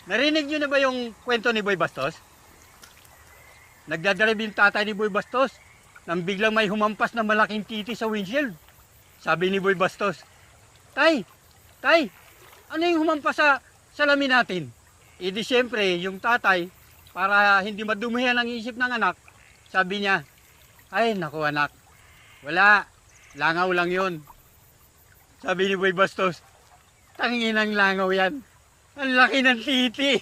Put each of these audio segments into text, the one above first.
Narinig niyo na ba yung kwento ni Boy Bastos? Nagdadrive yung tatay ni Boy Bastos nang biglang may humampas na malaking titi sa windshield. Sabi ni Boy Bastos, Tay, ano yung humampas sa salamin natin? E di siyempre, yung tatay, para hindi madumihan ang isip ng anak, sabi niya, ay naku anak, wala, langaw lang yun. Sabi ni Boy Bastos, tangin ang langaw yan. Ang laki ng titi.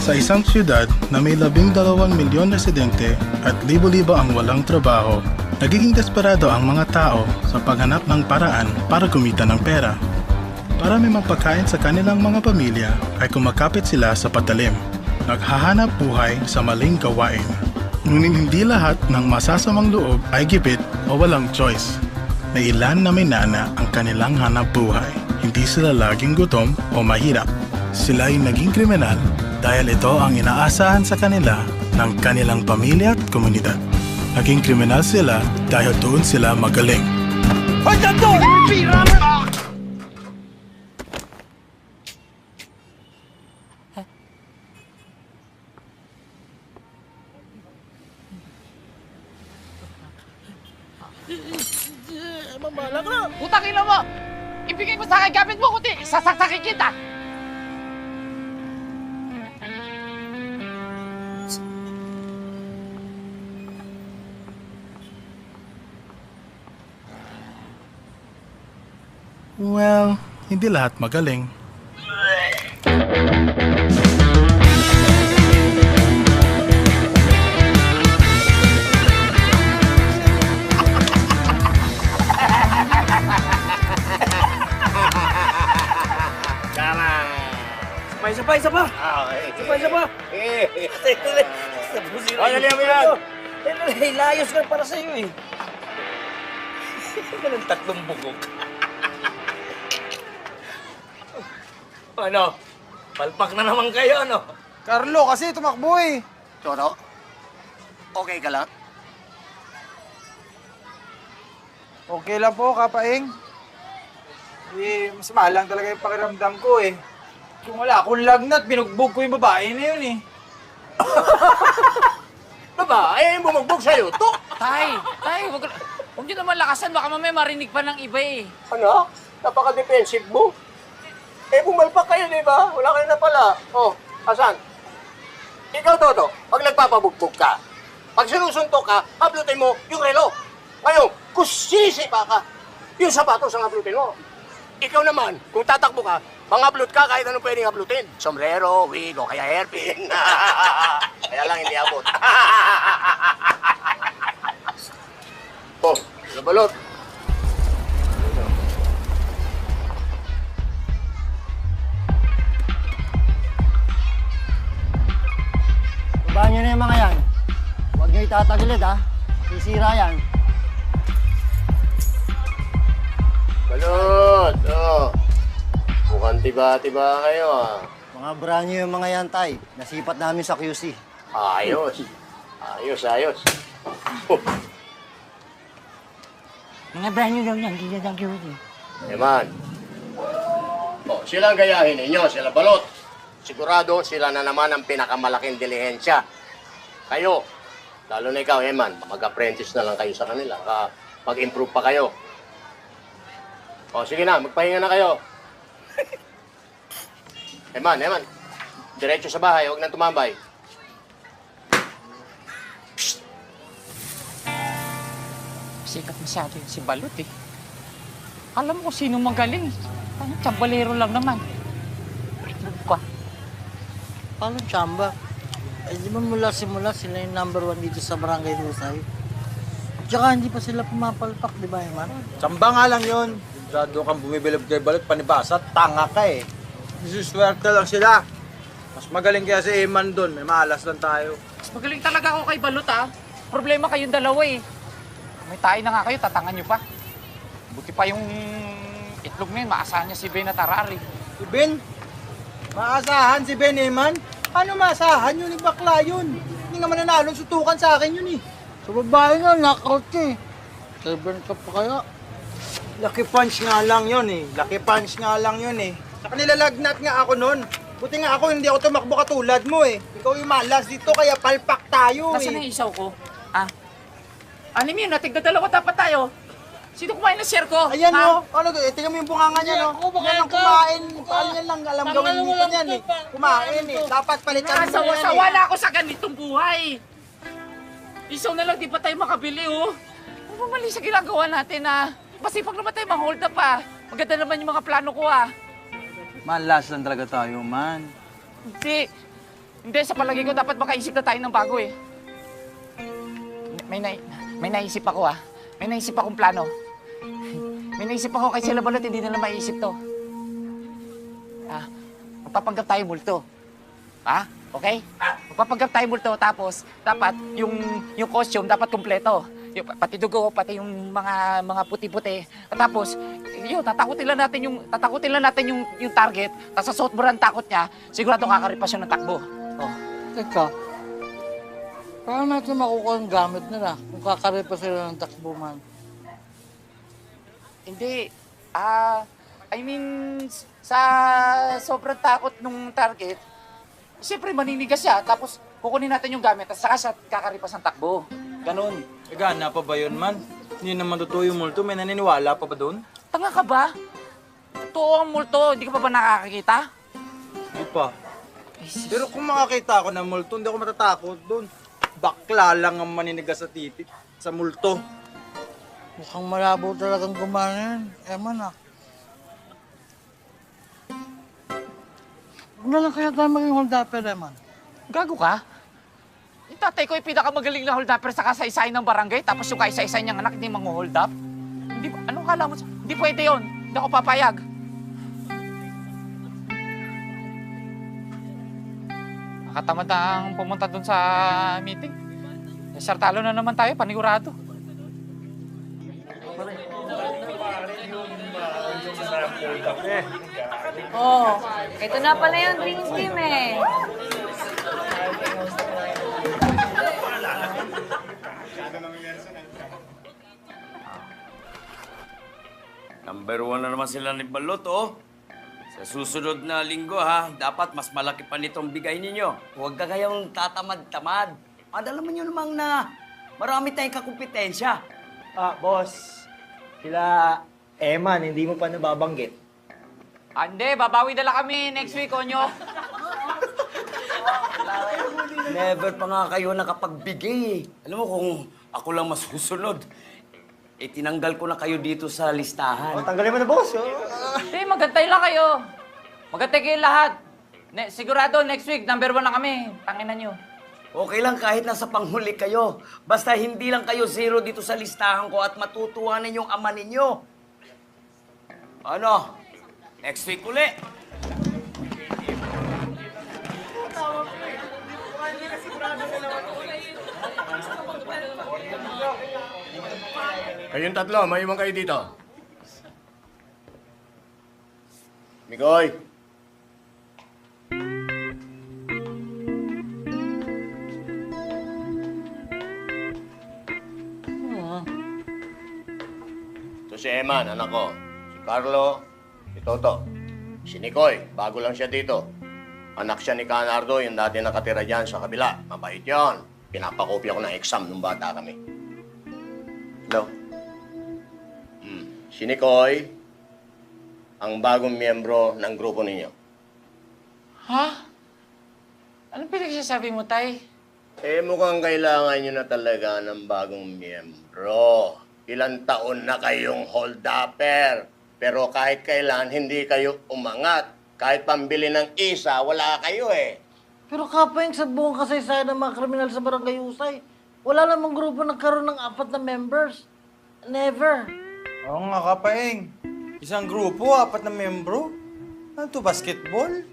Sa isang siyudad na may 12 milyon residente at libo-libo ang walang trabaho, nagiging desperado ang mga tao sa paghanap ng paraan para kumita ng pera. Para may mapagkain sa kanilang mga pamilya ay kumakapit sila sa patalim, naghahanap buhay sa maling gawain. Ngunit hindi lahat ng masasamang loob ay gipit o walang choice. May ilan na may nana ang kanilang hanap buhay. Hindi sila laging gutom o mahirap. Sila ay naging kriminal dahil ito ang inaasahan sa kanila ng kanilang pamilya at komunidad. Naging kriminal sila dahil doon sila magaling. Hoy, Tanto! Pira mo! Mamala ka! Putang ina mo! Ibigay mo sa akin gamit mo, kundi sasaksakin kita! Well, hindi lahat magaling. Isa pa! Isa pa! Dali mo yan! Layos ka para sa'yo eh. Ganun tatlong bugok. Ano? Palpak na naman kayo, ano? Carlo, kasi tumakbo eh. Toto? Okay ka lang? Okay lang po, Kapaing. Eh, masama lang talaga yung pakiramdam ko eh. Kung wala akong lagnat, binugbog ko yung babae na yun eh. Babae, bumugbog sa'yo, to? Tay, huwag niyo naman lakasan. Baka mamaya marinig pa ng iba eh. Ano? Napaka-defensive mo. Eh, pumalpak kayo, di ba? Wala kayo na pala. Oh, asan? Ikaw, Toto, pag nagpapabugbog ka, pag sinusuntok ka, hablutin mo yung relo. Ngayon, kung sisipa ka, yung sapatos ang hablutin mo. Ikaw naman, kung tatakbo ka, pang-upload ka kahit anong pwedeng uploadin. Sombrero, wig, o kaya hairpin. Kaya lang hindi abot. Oh, nabalot. Bahan nyo na yung mga yan. Huwag nyo itatagilid ha. Sisira yan. Balot, oh. Mukhang tiba-tiba kayo ah. Mga brand new yung mga yan, Tay. Nasipat namin sa QC. Ayos. Ayos. Mga brand new lang yan. Hindi yan QC. Eman. Oh, silang gayahin ninyo, sila balot. Sigurado sila na naman ang pinakamalaking dilihensya. Kayo, lalo na ikaw, Eman, mag-apprentice na lang kayo sa kanila. Mag-improve pa kayo. O, sige na, magpahinga na kayo. Eman, diretso sa bahay, huwag nang tumambay. Sikat masyado yun si Balot eh. Alam mo kung sino magaling. Ano, tsambalero lang naman. Ka. Paano tsamba? Eh, di ba mula simula sila yung number 1 dito sa Barangay Rusay? Tsaka hindi pa sila pumapalpak, di ba, Eman? Tsamba nga lang yun. Sigurado kang bumibilib kay Balot, panibasa, tanga ka eh. Isuswerte lang sila. Mas magaling kaya si Eman doon, may maalas lang tayo. Mas magaling talaga ako kay Balot ah. Problema kayong dalawa eh. May tayo na nga kayo, tatangan nyo pa. Buti pa yung itlog na yun, maasahan niya si Ben at Arari. Si Ben? Maasahan si Ben man? Paano maasahan yun? Bakla yun. Hindi nga mananalo, sutukan sa akin yun eh. Sa babae nga, knockout ka eh. 7 ka pa kaya. Lucky punch nga lang yun eh. Lucky punch nga lang yun eh. Saka nilalagnat nga ako nun. Buti nga ako, hindi ako tumakbo katulad mo eh. Ikaw yung malas dito, kaya palpak tayo Nasaan na eh. yung isaw ko? Ah? Ano yun? Natigda dalawa dapat tayo. Sino kumain ng share ko? Ayan Ha? o, ano to, tingnan mo yung bunganga niya no. Ako, baka Yan ang ikaw. kumain, paano yan lang, alam Tanggalin gawin mo dito lang niyan eh. ito, Kumain eh, dapat palitan mo yan Nasawa-sawa eh. na ako sa ganitong buhay. Isaw na lang, di pa tayo makabili, oh. Ano ba mali sa ginagawa natin, ah? Masipag naman tayo ma-hold up, ah. Maganda naman yung mga plano ko, ah. Malas lang talaga tayo, man. Hindi, sa palagi ko dapat makaisip na tayo ng bago, eh. May naisip ako, ah. May naisip akong plano. May naisip ako kay Sila Balot, hindi nila maiisip to. Ah, magpapanggap tayo multo. Ha? Okay? Magpapanggap tayo multo, tapos dapat yung costume dapat kumpleto. Yung, pati dugo, pati yung mga puti-puti. At tapos, yun, tatakutin lang natin yung target. Tapos sa suot mo ng takot niya, sigurado kakaripas yun ng takbo. Oh. Teka, paano natin makukuha ang gamit nila kung kakaripa sila ng takbo man? Hindi. I mean, sa sobrang takot nung target, siyempre maninigas siya, tapos kukunin natin yung gamit, at saka siya kakaripas ng takbo. Ganun. Gana pa ba yun, man? Hindi naman totoo yung multo, may naniniwala pa ba doon? Tanga ka ba? Totoo ang multo, hindi ka pa ba nakakakita? Hindi pa. Pero kung makakita ako ng multo, hindi ako matatakot doon. Bakla lang ang maninigas sa titik, sa multo. Mukhang malabo talagang gumana yan. Eman ah. Huwag na lang kaya tayo maging hold-upper, Eman. Gago ka? Yung tatay ko yung pinakamagaling na hold-upper sa kasaysayan ng barangay, tapos yung kaisa-isa niyang anak hindi mang-hold up? Hindi, anong kala mo? Hindi pwede yun. Hindi ako papayag. Nakatamad ang pumunta dun sa meeting. Sartalo na naman tayo, panigurado. Oh, ito na pala yung dream team eh. Number 1 na naman sila ni Balot, oh. Sa susunod na linggo, ha, dapat mas malaki pa nitong bigay ninyo. Huwag ka kayong tatamad-tamad. Adala mo nyo namang na marami tayong kakumpetensya. Boss, sila Eman, hindi mo pa nababanggit. Hindi, babawi na lang kami next week, Onyo. Never pa nga kayo nakapagbigay eh. Alam mo kung ako lang masusunod, tinanggal ko na kayo dito sa listahan. Tanggalin mo na, boss. Hindi, magantay lang kayo. Magantay kayo lahat. Sigurado, next week, number 1 na kami. Tanginan nyo. Okay lang kahit nasa panghuli kayo. Basta hindi lang kayo zero dito sa listahan ko at matutuwa ninyong ama ninyo. Ano? Next week uli. Kayong tatlo, may iwan kayo dito. Migoy. Ito si Eman, anak ko. Si Carlo, si Toto. Si Nicoy, bago lang siya dito. Anak siya ni Canardo, yung dati nakatira dyan sa kabila. Mabait yun. Pinapakopya ko ng exam nung bata kami. Hello? Si Nicoy, ang bagong miyembro ng grupo ninyo. Ha? Anong pinagsasabi mo, Tay? Mukhang kailangan nyo na talaga ng bagong miyembro. Ilang taon na kayong hold-upper. Pero kahit kailan, hindi kayo umangat. Kahit pambili ng isa, wala kayo eh. Pero kapayang sa buong kasaysayan ng mga kriminal sa Barangay Usay, wala namang grupo nagkaroon ng 4 na members. Never. Oo nga, Kapaeng. Isang grupo, 4 na membro. Ano to, basketball?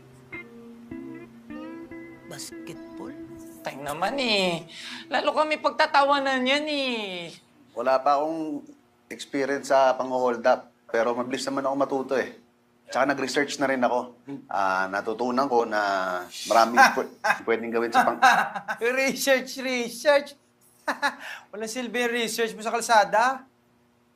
Basketball? Tay naman eh. Lalo kami pagtatawanan yan eh. Wala pa akong experience sa pang-hold up. Pero mabilis naman ako matuto eh. Tsaka nag-research na rin ako. Natutunan ko na maraming pwedeng gawin sa pang... Research. Walang silbi yung research mo sa kalsada.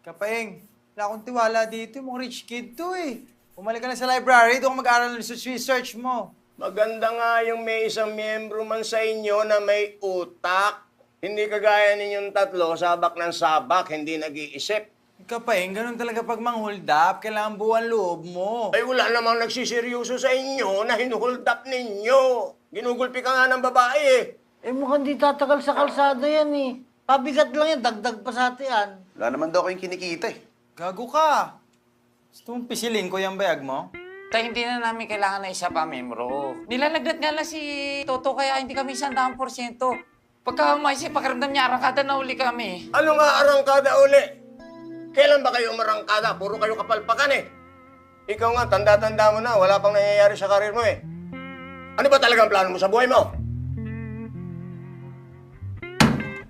Kapaeng, wala akong tiwala dito. Yung mga rich kid to eh. Bumalik ka na sa library, doon ka mag-aaral ng research mo. Maganda nga yung may isang miyembro man sa inyo na may utak. Hindi kagaya ninyong tatlo, sabak ng sabak, hindi nag-iisip. Kapaeng, ganun talaga pag mang-hold up. Kailangan buwan loob mo. Ay wala namang nagsiseryoso sa inyo na hinuhold up ninyo. Ginugulpi ka nga ng babae eh. Eh mukhang di tatagal sa kalsada yan eh. Pabigat lang yan, dagdag pa sa atian. Wala naman daw kayong kinikita eh. Gago ka. Gusto mong pisilin ko yung bayag mo? Tay, hindi na namin kailangan na isa pa membro. Nilalagnat nga lang si Toto kaya hindi kami 100%. Pagka maisip, pakiramdam niya, arangkada na uli kami. Ano nga arangkada uli? Kailan ba kayo marangkada? Puro kayo kapalpakan eh. Ikaw nga, tanda-tanda mo na, wala pang nangyayari sa karir mo eh. Ano ba talagang plano mo sa buhay mo?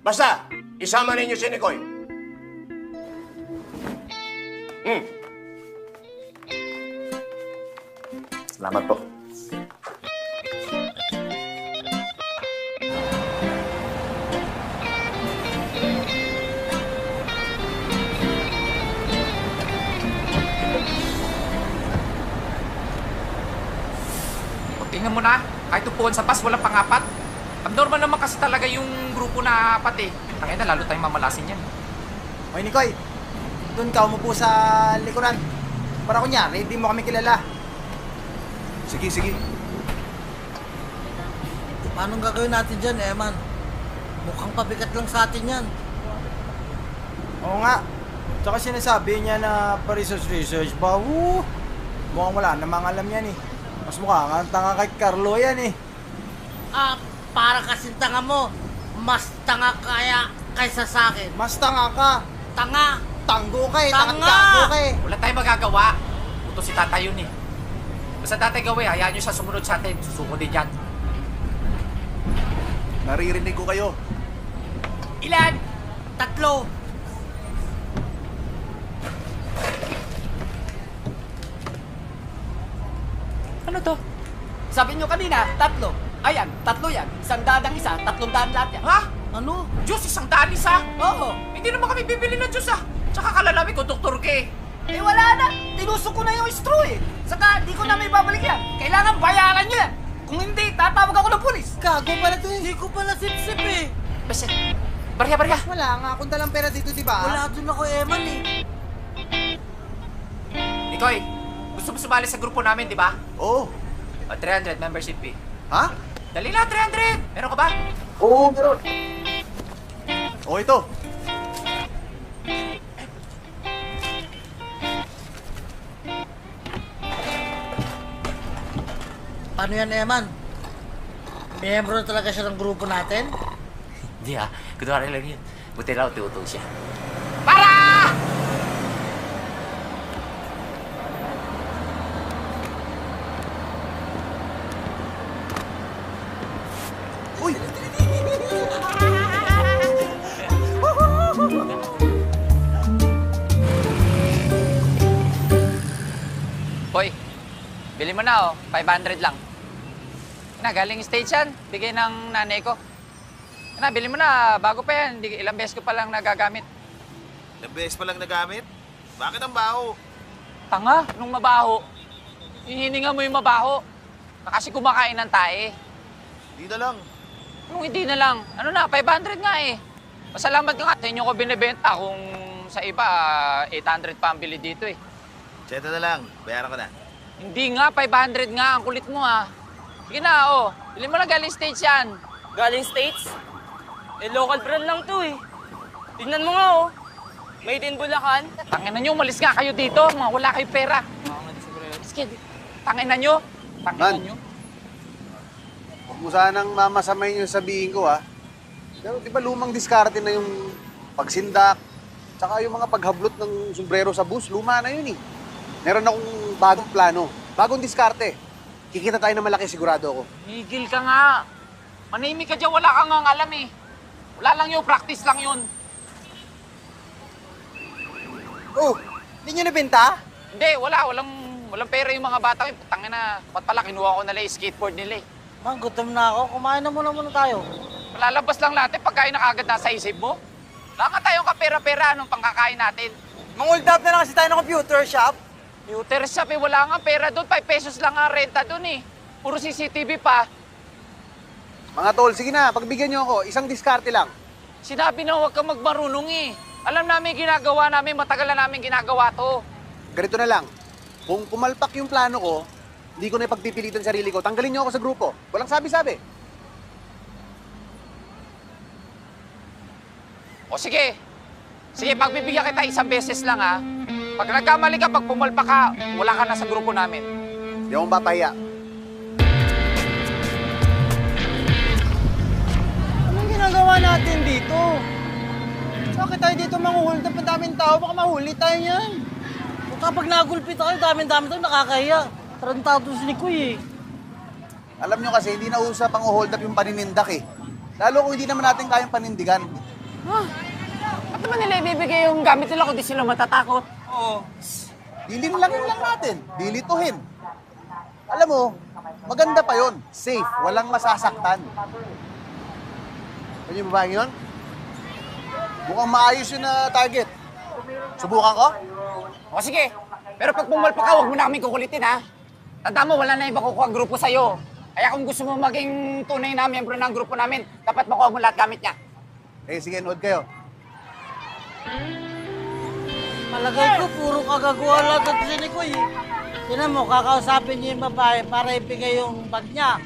Basta, isama ninyo si Nicoy. Salamat po. Tingnan mo na, kahit upuan sa bus, walang pangapat. Abnormal naman kasi talaga yung grupo na apat eh. Tangina na, lalo tayong mamalasin yan. Hoy, Nicoy. Doon ka umupo sa likuran. Para kunyari, hindi mo kami kilala. Sige. Paano gagawin natin dyan, Eman? Mukhang pabigat lang sa atin yan. Oo nga. Tsaka sinasabi niya na pa-research ba? Mukhang wala namang alam yan eh. Mas mukha nga ang tanga kay Carlo yan eh. Para kasing tanga mo. Mas tanga kaysa sa akin. Mas tanga ka. Tanga! Tanggo ka eh. Tanga! Tanggo ka eh. Wala tayong magagawa. Uto si tatay yun eh. Basta tatay gawin, hayaan nyo siya sumunod sa atin. Susuko din yan. Naririnig ko kayo. Ilan? 3. Ano to? Sabi nyo kanina, 3. Ayan, 3 yan. 100 ang isa, 300 lahat yan. Ha? Ano? Diyos, 100 isa? Oo. Hindi naman kami bibili ng Diyos ah. Tsaka kalalamin ko, doktor ka eh. Eh wala na. Tinusok ko na yung straw eh. Saka di ko na may babalik yan. Kailangan bayaran nyo yan. Kung hindi, tatawag ako ng pulis. Gago pala to eh. Hindi ko pala sip-sip eh. Basta, barya. Wala nga akong dalang pera dito, di ba? Wala doon ako, Eman eh. Nikoy, gusto mo sumali sa grupo namin, di ba? Oo. 300 membership fee. Ha? Dali na, 300! Meron ka ba? Oo, meron. O ito. Paano yan, Eman? Miyembro na talaga siya ng grupo natin? Hindi ah, kunwari lang yun. Buti raw, tiuto siya. Para! Uy! Hoy, bili mo na oh, 500 lang. Na, galing stage yan, bigay ng nanay ko. Na, bili mo na, bago pa yan, ilang beses ko pa lang nagagamit. Ilang beses pa lang nagamit? Bakit ang baho? Tanga, nung mabaho. Hininga mo yung mabaho. Kasi kumakain ng tae. Hindi na lang. Nung hindi na lang, ano na, 500 nga eh. Masalamat ka nga, sa inyo ko binibenta kung sa iba, 800 pa ang bili dito eh. Seta na lang, bayaran ko na. Hindi nga, 500 nga, ang kulit mo ah. Sige na, oh. Bili mo na galing States yan. Galing States? Eh, local brand lang to eh. Tignan mo nga oh. Made in Bulacan. Tangina nyo, umalis nga kayo dito. Mga wala kayong pera. Sige, tangina nyo. Tangina nyo. Huwag mo sanang mamasamay yung sabihin ko, ha? Pero di ba lumang diskarte na yung pagsindak, tsaka yung mga paghablot ng sombrero sa bus, luma na yun eh. Meron akong bagong plano, bagong diskarte. Kikita tayo na malaki, sigurado ako. Higil ka nga. Manahimik ka dyan, wala kang ang alam eh. Wala lang yun, practice lang yun. Oh, hindi nyo nabenta? Hindi, walang pera yung mga bata. Tangin na, ba't pala kinuha ko nila yung skateboard nila eh. Man, gutom na ako. Kumain na muna tayo. Malalabas lang natin pagkain na kagad nasa isip mo. Wala nga tayong kapera-pera anong pangkakain natin. Mang-hold up na lang kasi tayo ng computer shop. Computer shop eh, wala nga pera doon. 5 pesos lang ang renta doon eh. Puro CCTV pa. Mga tol, sige na, pagbigyan nyo ako. Isang diskarte lang. Sinabi na huwag kang magmarunong eh. Alam namin ginagawa namin, matagal na namin ginagawa to. Ganito na lang. Kung pumalpak yung plano ko, hindi ko na ipagpipilitan sarili ko. Tanggalin nyo ako sa grupo. Walang sabi-sabi. O sige. Sige, pagbibigyan kita isang beses lang ha. Pag nagkamali ka, pag pumalpak ka, wala ka na sa grupo namin. Hindi akong papahiya. Anong ginagawa natin dito? Bakit tayo dito manguhold up? Ang daming tao, baka mahuli tayo niyan. Kapag nagulpit tayo, dami-dami tayo, nakakahiya. Tarantado si Nikoy eh. Alam nyo kasi, hindi na usap ang hold up yung paninindak eh. Lalo kung hindi naman natin kayang panindigan. Ba't naman nila ibibigay yung gamit nila kung di sila matatakot? Oo. Dilin lang natin. Dilituhin. Alam mo, maganda pa yon. Safe. Walang masasaktan. Ano yung babaeng yun? Mukhang maayos yun na target. Subukan ko? O sige, pero pag pumalpak ka, huwag mo na kami kukulitin ha. Tanda mo, wala na iba kukuha ang grupo sa'yo. Kaya kung gusto mo maging tunay na miyembro ng grupo namin, dapat makuha mo lahat gamit niya. Eh, sige, nood kayo. Malagay ko, puro kagaguhan lang at si Nikoy eh. Tinan mo, kakausapin niya yung babae para ibigay yung bag niya.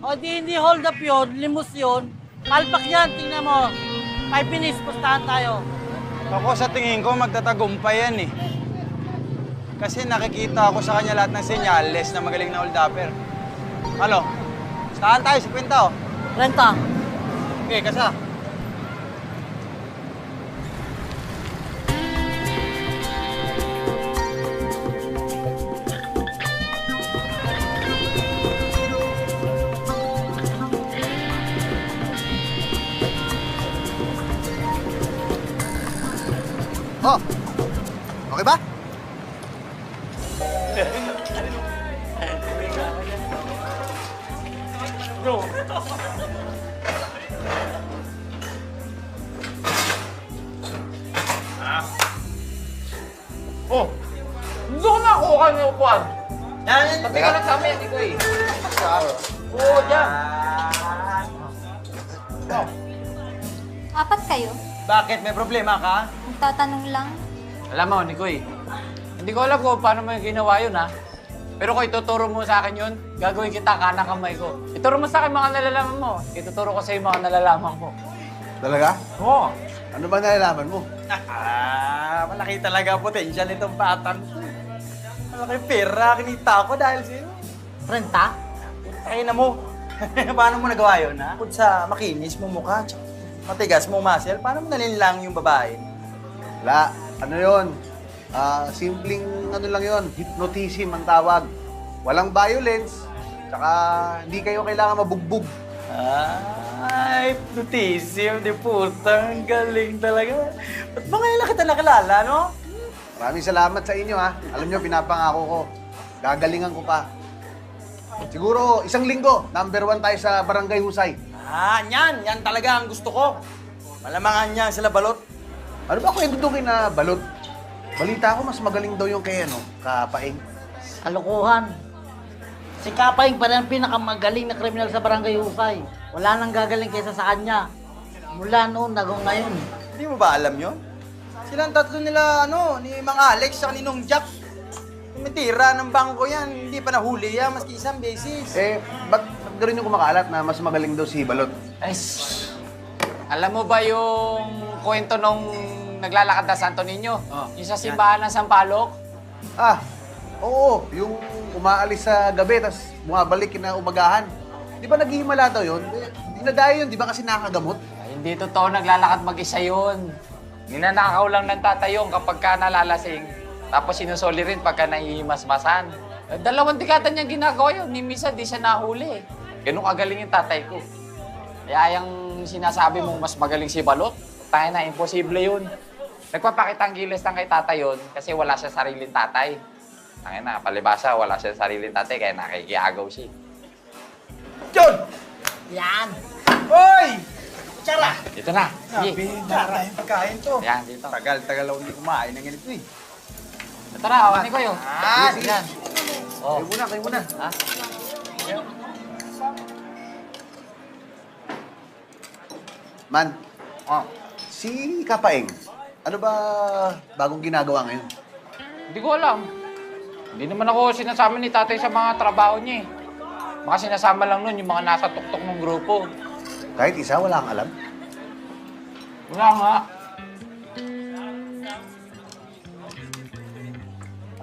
O di hindi hold up yun, limos yun. Palpak yan, tingnan mo. 5 minutes, pustahan tayo. Ako sa tingin ko, magtatagumpay yan eh. Kasi nakikita ko sa kanya lahat ng senyales na magaling na hold-upper. Ano? Saan tayo? 50 oh. Renta. Okay, kasa. Oh, okay ba? Oh, doon na ako kami upuan. Yan. Tabi ka lang sa amin, ikaw eh. Oo, dyan. Apat kayo? Bakit? May problema ka? Magtatanong lang. Alam mo, Nikoy, hindi ko alam kung paano mo yung ginawa yun, ha? Pero kung ituturo mo sa akin yun, gagawin kita kanang kamay ko. Ituro mo sa akin mga nalalaman mo. Ituturo ko sa iyo mga nalalaman ko. Talaga? Oo. Ano ba nalalaman mo? Malaki talaga potential itong batang to. Malaki pera, kinita ko dahil sa'yo. Renta? Ay na mo. Paano mo nagawa yun, ha? Kung sa makinis mo mukha, tsaka matigas mo muscle, paano mo nalinlang yung babae? Wala. Ano yun? Simpleng ano lang yun. Hypnotism ang tawag. Walang violence. Tsaka hindi kayo kailangan mabugbog. Ay, hypnotism, di puta. Ang galing talaga. Ba't ba ngayon lang kita nakilala, no? Maraming salamat sa inyo ha. Alam nyo, pinapangako ko. Gagalingan ko pa. Siguro, 1 linggo, number 1 tayo sa Barangay Husay. Yan. Yan talaga ang gusto ko. Malamangan niya sila balot. Ano ba kwento doon na balot? Balita ko, mas magaling daw yung kay Kapaing. Kalokohan. Si Kapaing pa rin ang pinakamagaling na kriminal sa Barangay Husay. Wala nang gagaling kaysa sa kanya. Mula noon, hanggang ngayon. Hindi mo ba alam yun? Silang tatlo nila, ni Mang Alex at ni Nung Jack. Tumitira ng bangko yan, hindi pa nahuli yan, maski isang beses. Eh, ba't gano'n yung kumakalat na mas magaling daw si Balot? Ay, alam mo ba yung kwento nung naglalakad na Santo Niño? Yung sa simbahan ng Sampaloc? Oo. Yung umaalis sa gabi, tapos bumabalik na umagahan. Di ba naghihimala daw yun? Dinadayo yun, di ba kasi nakagamot? Ay, hindi totoo naglalakad mag-isa yun. Ninanakaw lang ng tatayong kapag ka nalalasing. Tapos sinusoli rin pagka nahihimasmasan. 2 dekada niya ginagawa yun. Ni Misa, di siya nahuli. Ganun kagaling yung tatay ko. Kaya yung sinasabi mong mas magaling si Balot, tayo na, imposible yun. Nagpapakita ang gilas ng kay tatay yun kasi wala siya sariling tatay. Tangin na, palibasa, wala siya sariling tatay kaya nakikiagaw siya. John! Yan. Hoy! Tsara. Dito na. Sabi, maraming pagkain to. Yan, dito. Tagal ako hindi kumain ng ganito eh. Ito na, awan ni Koy. Sige. Yan. Oh. Kayo muna. Ha? Man, Oh. si Kapaeng, ano ba bagong ginagawa ngayon? Hindi ko alam. Hindi naman ako sinasama ni tatay sa mga trabaho niya eh. Baka sinasama lang nun yung mga nasa tuktok ng grupo. Kahit isa, wala kang alam? Wala nga.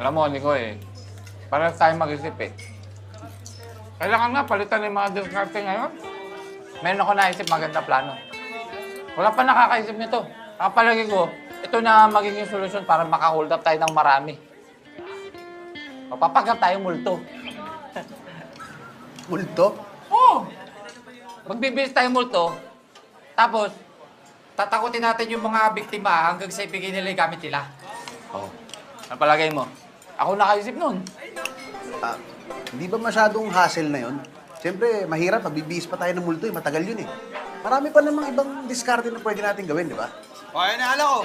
Alam mo, Nico eh, para tayo mag-isip eh. Kailangan nga palitan yung mga diskarte ngayon. Meron ako naisip maganda plano. Wala pa nakakaisip nito. Kapalagi ko, ito na magiging solusyon para maka-hold up tayo ng marami. Papapagap tayo multo. Multo? Oo! Magbibis tayo multo, tapos tatakutin natin yung mga biktima hanggang sa ibigay nila yung gamit nila. Oo. Ano palagay mo? Ako nakaisip nun. Hindi ba masyadong hassle na yon? Siyempre, mahirap. Magbibihis pa tayo ng multo eh. Matagal yun eh. Marami pa namang ibang diskarte na pwede natin gawin, di ba? Okay na, alak ko.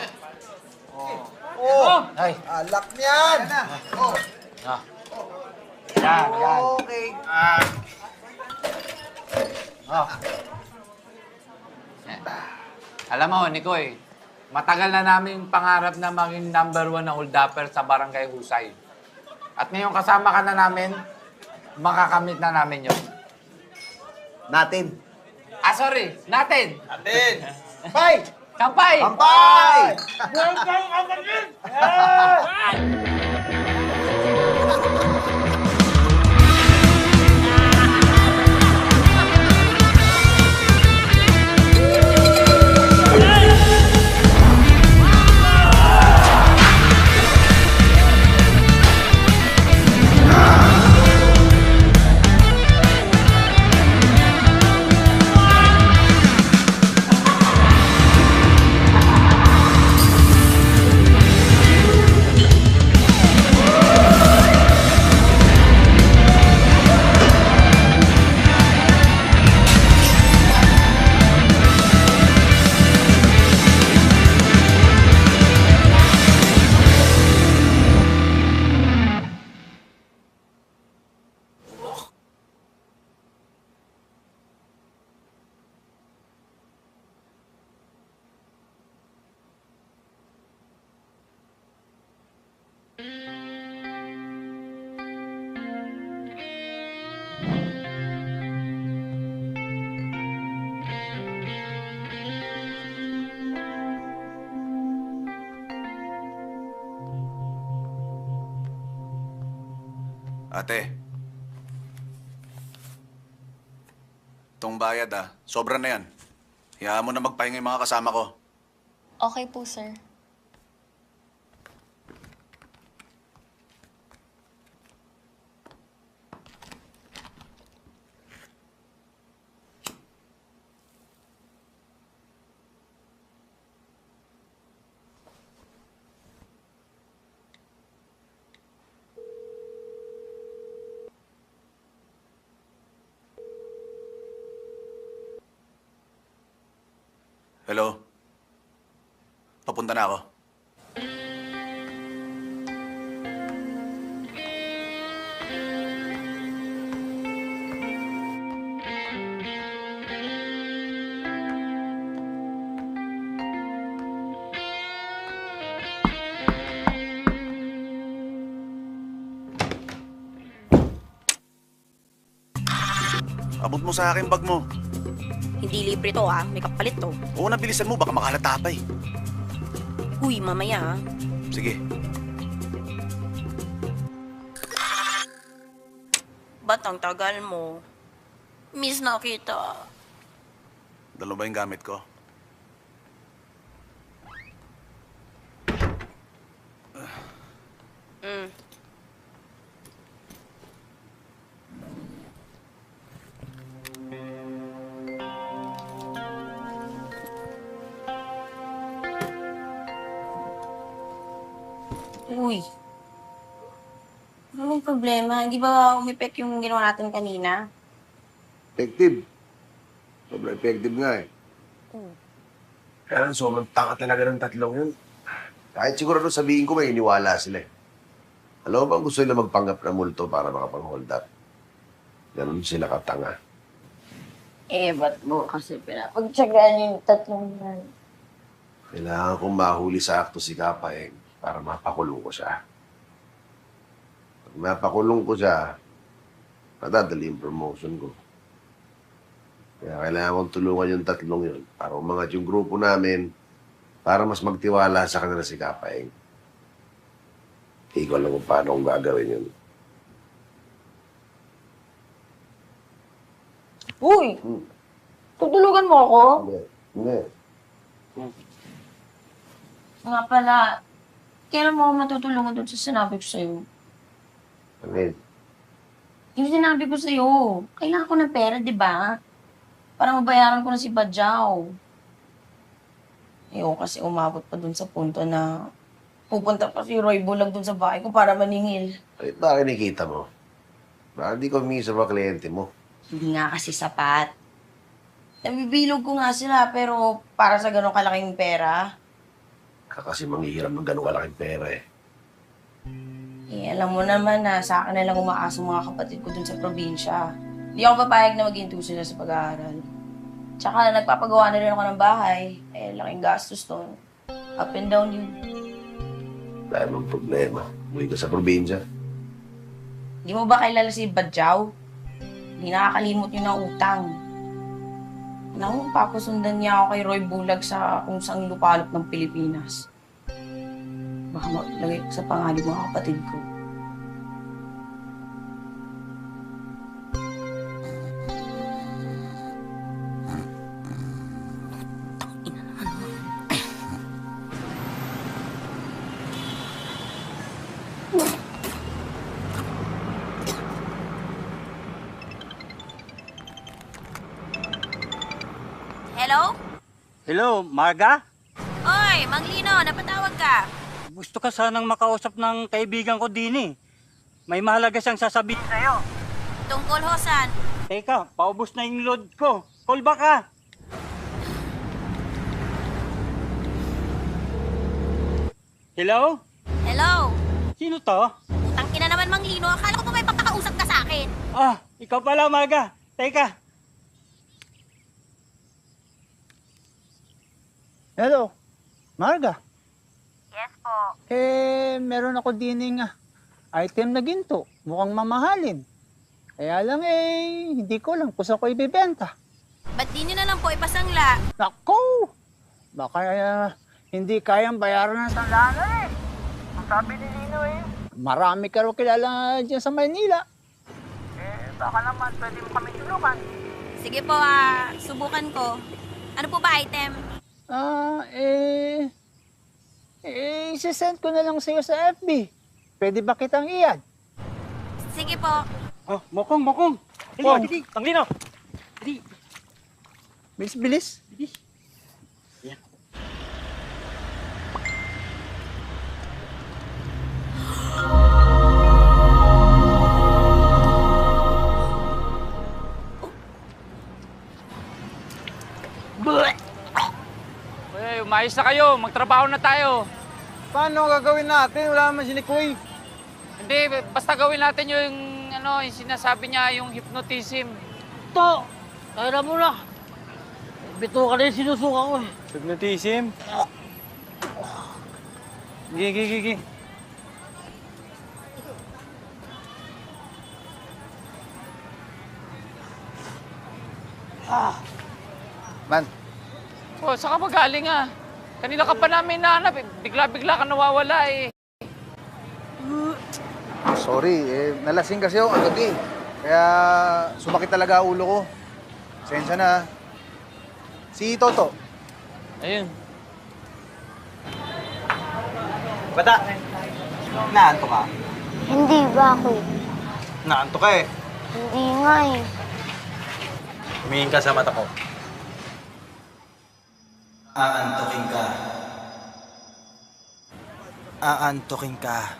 Oh! Ay. Alak niyan! Oh! Ah. Yan. Okay. Alam mo, Nikoy, matagal na namin pangarap na maging #1 na hold-upper sa Barangay Husay. At ngayong kasama ka na namin, makakamit na namin yun. Natin. Sorry, natin! Atin! Bye! Kampay! Kampay! Ate. Itong bayad sobra na yan. Hayaan mo na magpahinga yung mga kasama ko. Okay po, sir. Hello? Papunta na ako. Abot mo sa akin bag mo. Hindi libre to may kapalit to. Oo, nabilisan mo, baka makalata pa eh. Uy, mamaya Sige. Ba't ang tagal mo? Miss na kita. Dalawa ba yung gamit ko? Uy. Anong problema? Hindi ba umipek yung ginawa natin kanina? Effective. Sobrang effective nga eh. Kaya sobrang tanga talaga ng tatlong yun. Kahit siguro sabihin ko may iniwala sila eh. Alam mo ba gusto nila magpanggap ng multo para makapang-hold up? Ganun sila katanga. Ba't mo kasi pinapagtsagaan yung tatlong yan? Kailangan kong mahuli sa akto si Kapaeng para mapakulong ko siya. Pag mapakulong ko siya, madadali yung promotion ko. Kaya kailangan kong tulungan yung tatlong yun para umangat yung grupo namin para mas magtiwala sa kanila si Kapaeng. Hindi ko alam kung paano kong gagawin yun. Uy! Tutulugan mo ako? Hindi. Nga pala, kailan mo ako matutulungan doon sa sinabi ko sa'yo? Amen. Yung sinabi ko sa'yo, kailangan ko ng pera, di ba? Para mabayaran ko na si Badyaw. Ayoko kasi umabot pa dun sa punto na pupunta pa si Roy Bulag dun sa bahay ko para maningil. Ay, bakit nakikita mo? Bakit di ko humingi sa mga kliyente mo? Hindi nga kasi sapat. Nabibilog ko nga sila, pero para sa ganong kalaking pera. Kasi manghihiram ng ganun kalaking pera eh. Alam mo naman na sa akin na lang umaasa mga kapatid ko dun sa probinsya. Hindi ako papayag na maging sila sa pag-aaral. Tsaka nagpapagawa na rin ako ng bahay. Laking gastos doon. Up and down yun. Dahil mong problema. Uwi ka sa probinsya. Di mo ba kilala si Badyaw? Hindi nakakalimot yun ng utang. Naku, papasundan niya ako kay Roy Bulag sa kung saan lupalop ng Pilipinas. Baka maglagay ko sa pangalan mga kapatid ko. Hello? Hello, Marga? Oy, Mang Lino, napatawag ka. Gusto ka sanang makausap ng kaibigan ko din eh. May mahalaga siyang sasabihin sa'yo. Tungkol hosan. Teka, paubos na yung load ko. Call back ka. Hello? Hello? Sino to? Utang ina naman, Mang Lino. Akala ko pa may papakausap ka sa akin. Ah, ikaw pala, Marga. Teka. Hello, Marga. Yes po. Meron ako dining item na ginto. Mukhang mamahalin. Kaya lang hindi ko lang kung saan ko ibibenta. Ba't di nyo na lang po ipasangla? Naku! Baka hindi kayang bayaran ng sandala eh. Ang sabi ni Lino marami ka raw kilala dyan sa Maynila. Baka naman pwede mo kami tulungan. Sige po, subukan ko. Ano po ba item? Isisend ko na lang sa'yo sa FB. Pwede ba kitang i-add? Sige po. Oh, mokong. Dili, Tanglino. Dili. Bilis. Yan. Umayos na kayo. Magtrabaho na tayo. Paano gagawin natin? Wala naman si Nikoy. Hindi, basta gawin natin yung sinasabi niya, yung hypnotism. To! Kaya mo na. Bito ka na yung sinusuka ko eh. Hypnotism? Gigi. Man. Oh, saan ka ba galing Kanina ka pa namin nahanap. Bigla-bigla ka nawawala eh. Sorry, nalasing kasi ako kagabi. Kaya sumakit talaga ulo ko. Sensya na. Si Toto. Ayun. Bata, naanto ka? Hindi, bakit? Naanto ka eh. Hindi nga eh. Tumingin ka sa mata ko. Aantokin ka. Aantukin ka.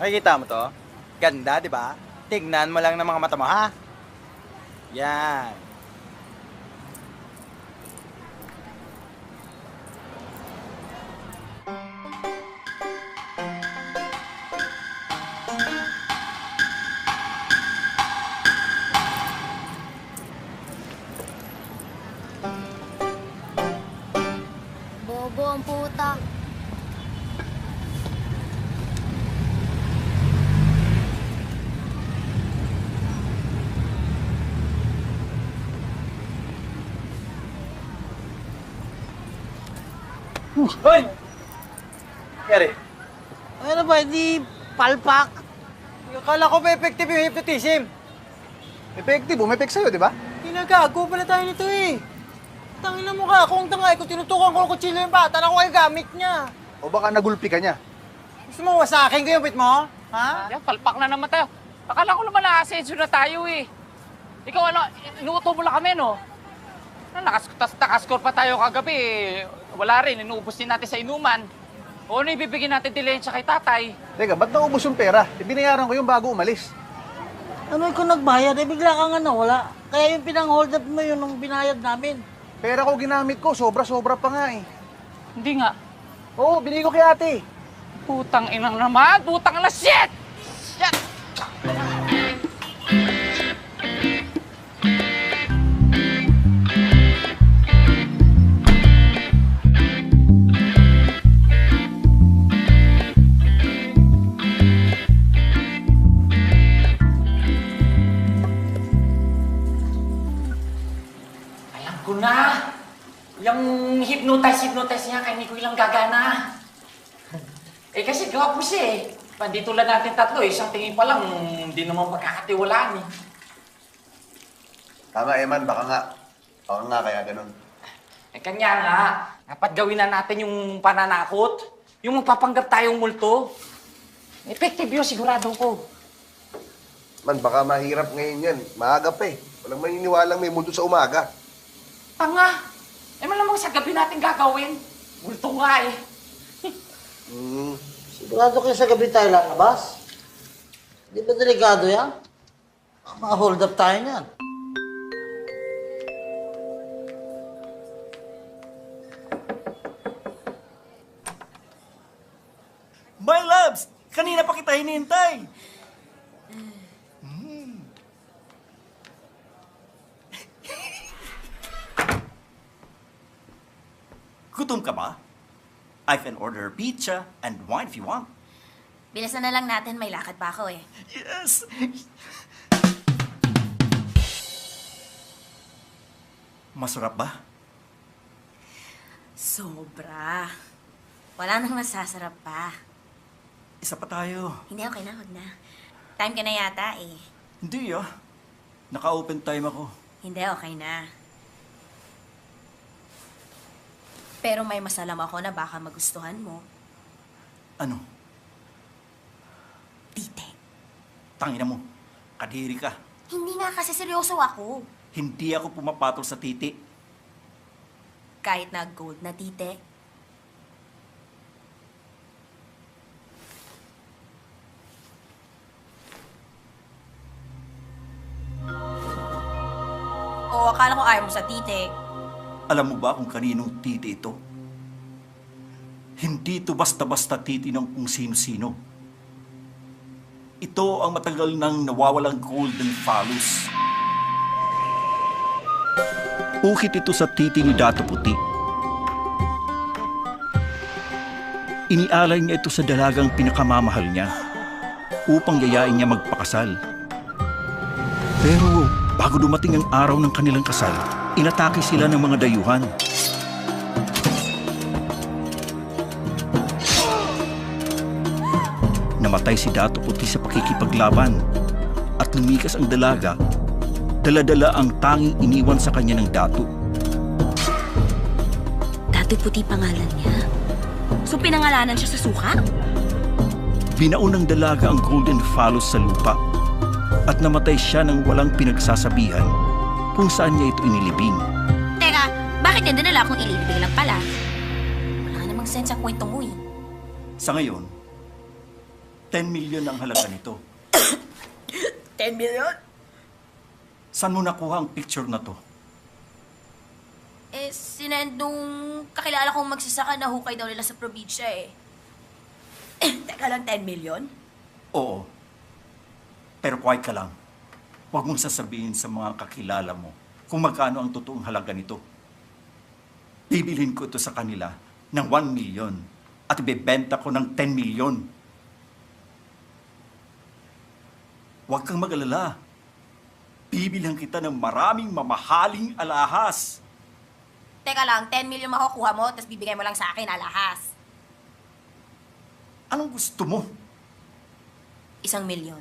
Nakikita mo to? Ganda, di ba? Tignan mo lang ng mga mata mo, ha? Yan. Bobo ang puta. Hoy! Kere, Ano ba, hindi palpak? akala ko ba effective yung hypnotism? Effective, umepek sa'yo, di ba? Pinagago pala tayo nito eh. Tangina mo ka, kung tangay ko, tinutukan ko ng kutsilyo yung bata na ko ay gamit niya. O baka nagulpi ka niya? Gusto mo wasakin ko yung pit mo? Ha? Yan, palpak na naman tayo. Akala ko naman na-ascenso na tayo eh. Ikaw ano, inuuto mo lang kami, no? Nakascore pa tayo kagabi eh. Wala rin, inuubos din natin sa inuman. O ano ibibigyan natin dilensya kay tatay? Teka, ba't naubos yung pera? Binayaran ko yung bago umalis. Ano kung nagbayad, eh bigla ka nga nawala. Kaya yung pinang-hold up mo yun nung binayad namin. Pera ko ginamit ko, sobra-sobra pa nga eh. Hindi nga. Oo, binigay ko kay ate. Putang inang naman! Putang na shit! Shit! Alam ko na! Yung hypnotize niya kay Nico ilang gagana. Eh kasi gwapo siya eh. Pandito lang natin tatlo eh. Isang tingin pa lang, hindi naman magkakatiwalaan eh. Tama, Eman, baka nga kaya ganun. Eh kanya nga, dapat gawin na natin yung pananakot. Yung magpapanggap tayong multo. Effective yun, sigurado ko. Man, baka mahirap ngayon yan. Maaga pa eh. Walang maniniwalang may mundo sa umaga. Tanga! Eh malamang sa gabi natin gagawin. Multo nga eh. Sigurado kayo sa gabi tayo lalabas? Di ba delikado yan? Mga hold up tayo niyan. My loves! Kanina pa kita hinihintay! Gutom ka ba? I can order pizza and wine if you want. Bilisan na lang natin, may lakad pa ako eh. Yes! Masarap ba? Sobra. Wala nang masasarap pa. Isa pa tayo. Hindi, okay na, huwag na. Time ka na yata eh. Hindi ah. Naka-open time ako. Hindi, okay na. Pero may masalam ako na baka magustuhan mo. Ano? Tite. Tangina mo. Kadiri ka. Hindi nga kasi seryoso ako. Hindi ako pumapatol sa titi. Kahit na gold na tite. O akala ko ayaw mo sa tite. Alam mo ba kung kaninong titi ito? Hindi ito basta-basta titi ng kung sino-sino. Ito ang matagal nang nawawalang golden phallus. Ukit ito sa titi ni Dato Puti. Inialay niya ito sa dalagang pinakamamahal niya upang yayain niya magpakasal. Pero bago dumating ang araw ng kanilang kasal, inatake sila ng mga dayuhan. Namatay si Dato Puti sa pakikipaglaban at lumikas ang dalaga, dala-dala ang tanging iniwan sa kanya ng dato. Dato puti pangalan niya. So pinangalanan siya sa suka? Binaunang dalaga ang golden phallus sa lupa at namatay siya nang walang pinagsasabihan kung saan niya ito inilibing. Teka, bakit niya dinala kung ilibig lang pala? Wala namang sense ang kwento mo eh. Sa ngayon, 10 million ang halaga nito. 10 million? Saan mo nakuha ang picture na to? Eh, sinend nung kakilala kong magsasaka na hukay daw nila sa probinsya eh. Teka lang, 10 million? Oo. Pero quiet ka lang. Huwag mong sasabihin sa mga kakilala mo kung magkano ang totoong halaga nito. Bibilhin ko ito sa kanila ng 1 million at ibebenta ko ng 10 million. Huwag kang mag-alala. Bibilhan kita ng maraming mamahaling alahas. Teka lang, 10 million makukuha mo, tapos bibigay mo lang sa akin alahas. Anong gusto mo? 1 million.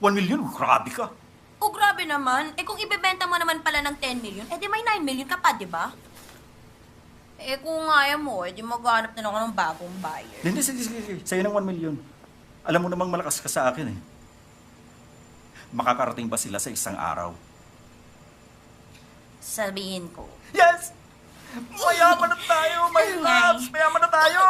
1 million? Grabe ka. Oh, grabe naman. Eh kung ibebenta mo naman pala ng 10 million, eh di may 9 million ka pa, di ba? Eh kung ayaw mo, eh di maghanap na ako ng bagong buyer. Hindi, sige. Sa'yo ng 1 million. Alam mo namang malakas ka sa akin eh. Makakarating ba sila sa isang araw? Sabihin ko. Yes! Mayaman na tayo, my loves! Mayaman na tayo!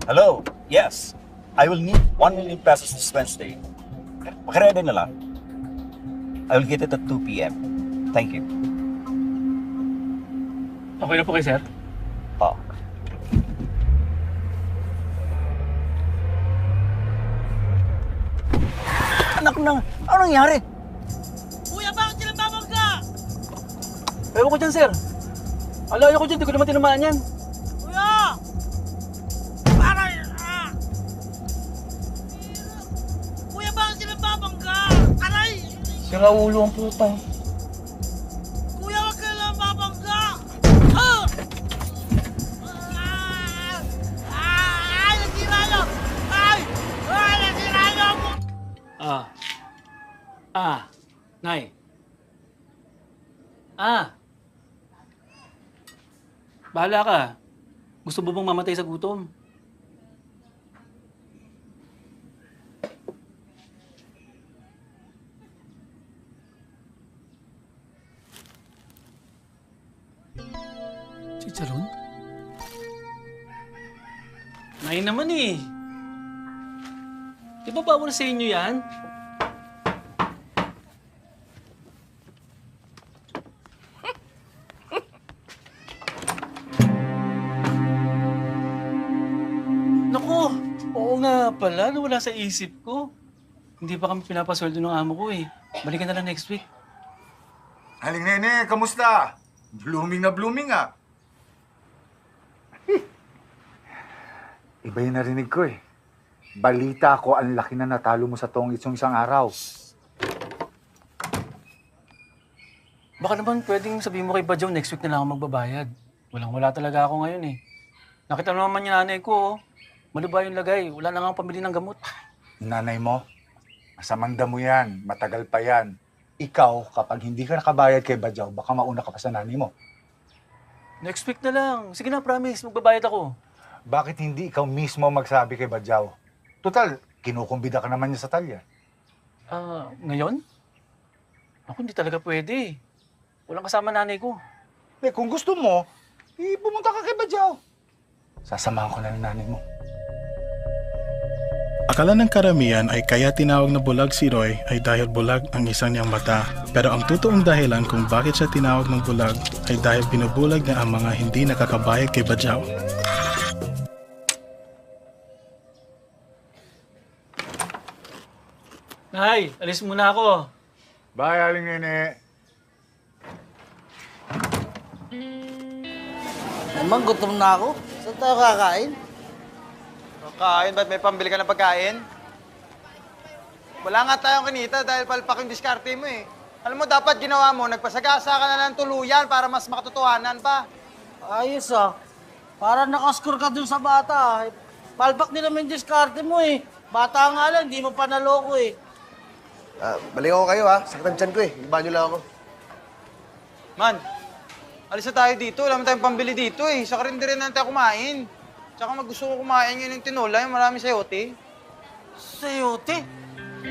Hello? Yes. I will need 1 million pesos this Wednesday. Pakiredy na lang. I will get it at 2 p.m. Thank you. Okay na po kay sir? Oh. Anak na, ano nangyari? Kuya, bakit sila babangga? Ewan ko dyan, sir. Alayo ko dyan, di ko naman tinamaan yan. Kuya! Aray! Kuya, bakit sila babangga? Aray! Sira ulo ang puta. Kuya, wag ka lang babangga! Ay! Nasira nyo! Ay! Nasira nyo! Nay. Bahala ka. Gusto mo bang mamatay sa gutom? Chicharon? Nay naman eh. Di ba bawal sa inyo yan? Naku, oo nga pala, nawala sa isip ko. Hindi pa kami pinapasweldo ng amo ko eh. Balikan na lang next week. Aling Nene, kamusta? Blooming na blooming ah. Iba yung narinig ko eh. Balita ko ang laki na natalo mo sa tongits yung isang araw. Baka naman pwedeng sabihin mo kay Badyaw next week na lang ako magbabayad. Walang-wala talaga ako ngayon eh. Nakita naman yung nanay ko, oh. Malubha yung lagay. Wala na nga akong pamili ng gamot. Nanay mo, masamanda mo yan. Matagal pa yan. Ikaw, kapag hindi ka nakabayad kay Badyaw, baka mauna ka pa sa nanay mo. Next week na lang. Sige na, promise. Magbabayad ako. Bakit hindi ikaw mismo magsabi kay Badyaw? Total, kinukumbida ka naman niya sa talya. Ngayon? Ako, hindi talaga pwede. Walang kasama nanay ko. Eh, kung gusto mo, pumunta ka kay Badyaw. Sasamahan ko na ng nanay mo. Akala ng karamihan ay kaya tinawag na bulag si Roy ay dahil bulag ang isang niyang mata. Pero ang totoong dahilan kung bakit siya tinawag ng bulag ay dahil binubulag niya ang mga hindi nakakabayad kay Badyaw. Nay, alis muna ako. Bye, Aling Nene. Naman, gutom na ako. Saan tayo kakain? Kakain? Ba't may pambili ka ng pagkain? Wala nga tayong kinita dahil palpak yung diskarte mo eh. Alam mo, dapat ginawa mo, nagpasagasa ka na ng tuluyan para mas makatotohanan pa. Ayos ah. Para nakascore ka dun sa bata. Palpak din naman yung diskarte mo eh. Bata nga lang, di mo pa naloko eh. Balik ako kayo ha. Saktan tiyan ko eh. Banyo lang ako. Man, alis na tayo dito. Wala naman tayong pambili dito eh. Sa karinderya na tayo kumain. Tsaka gusto ko kumain ngayon ng tinola, yung marami sayote. Sayote?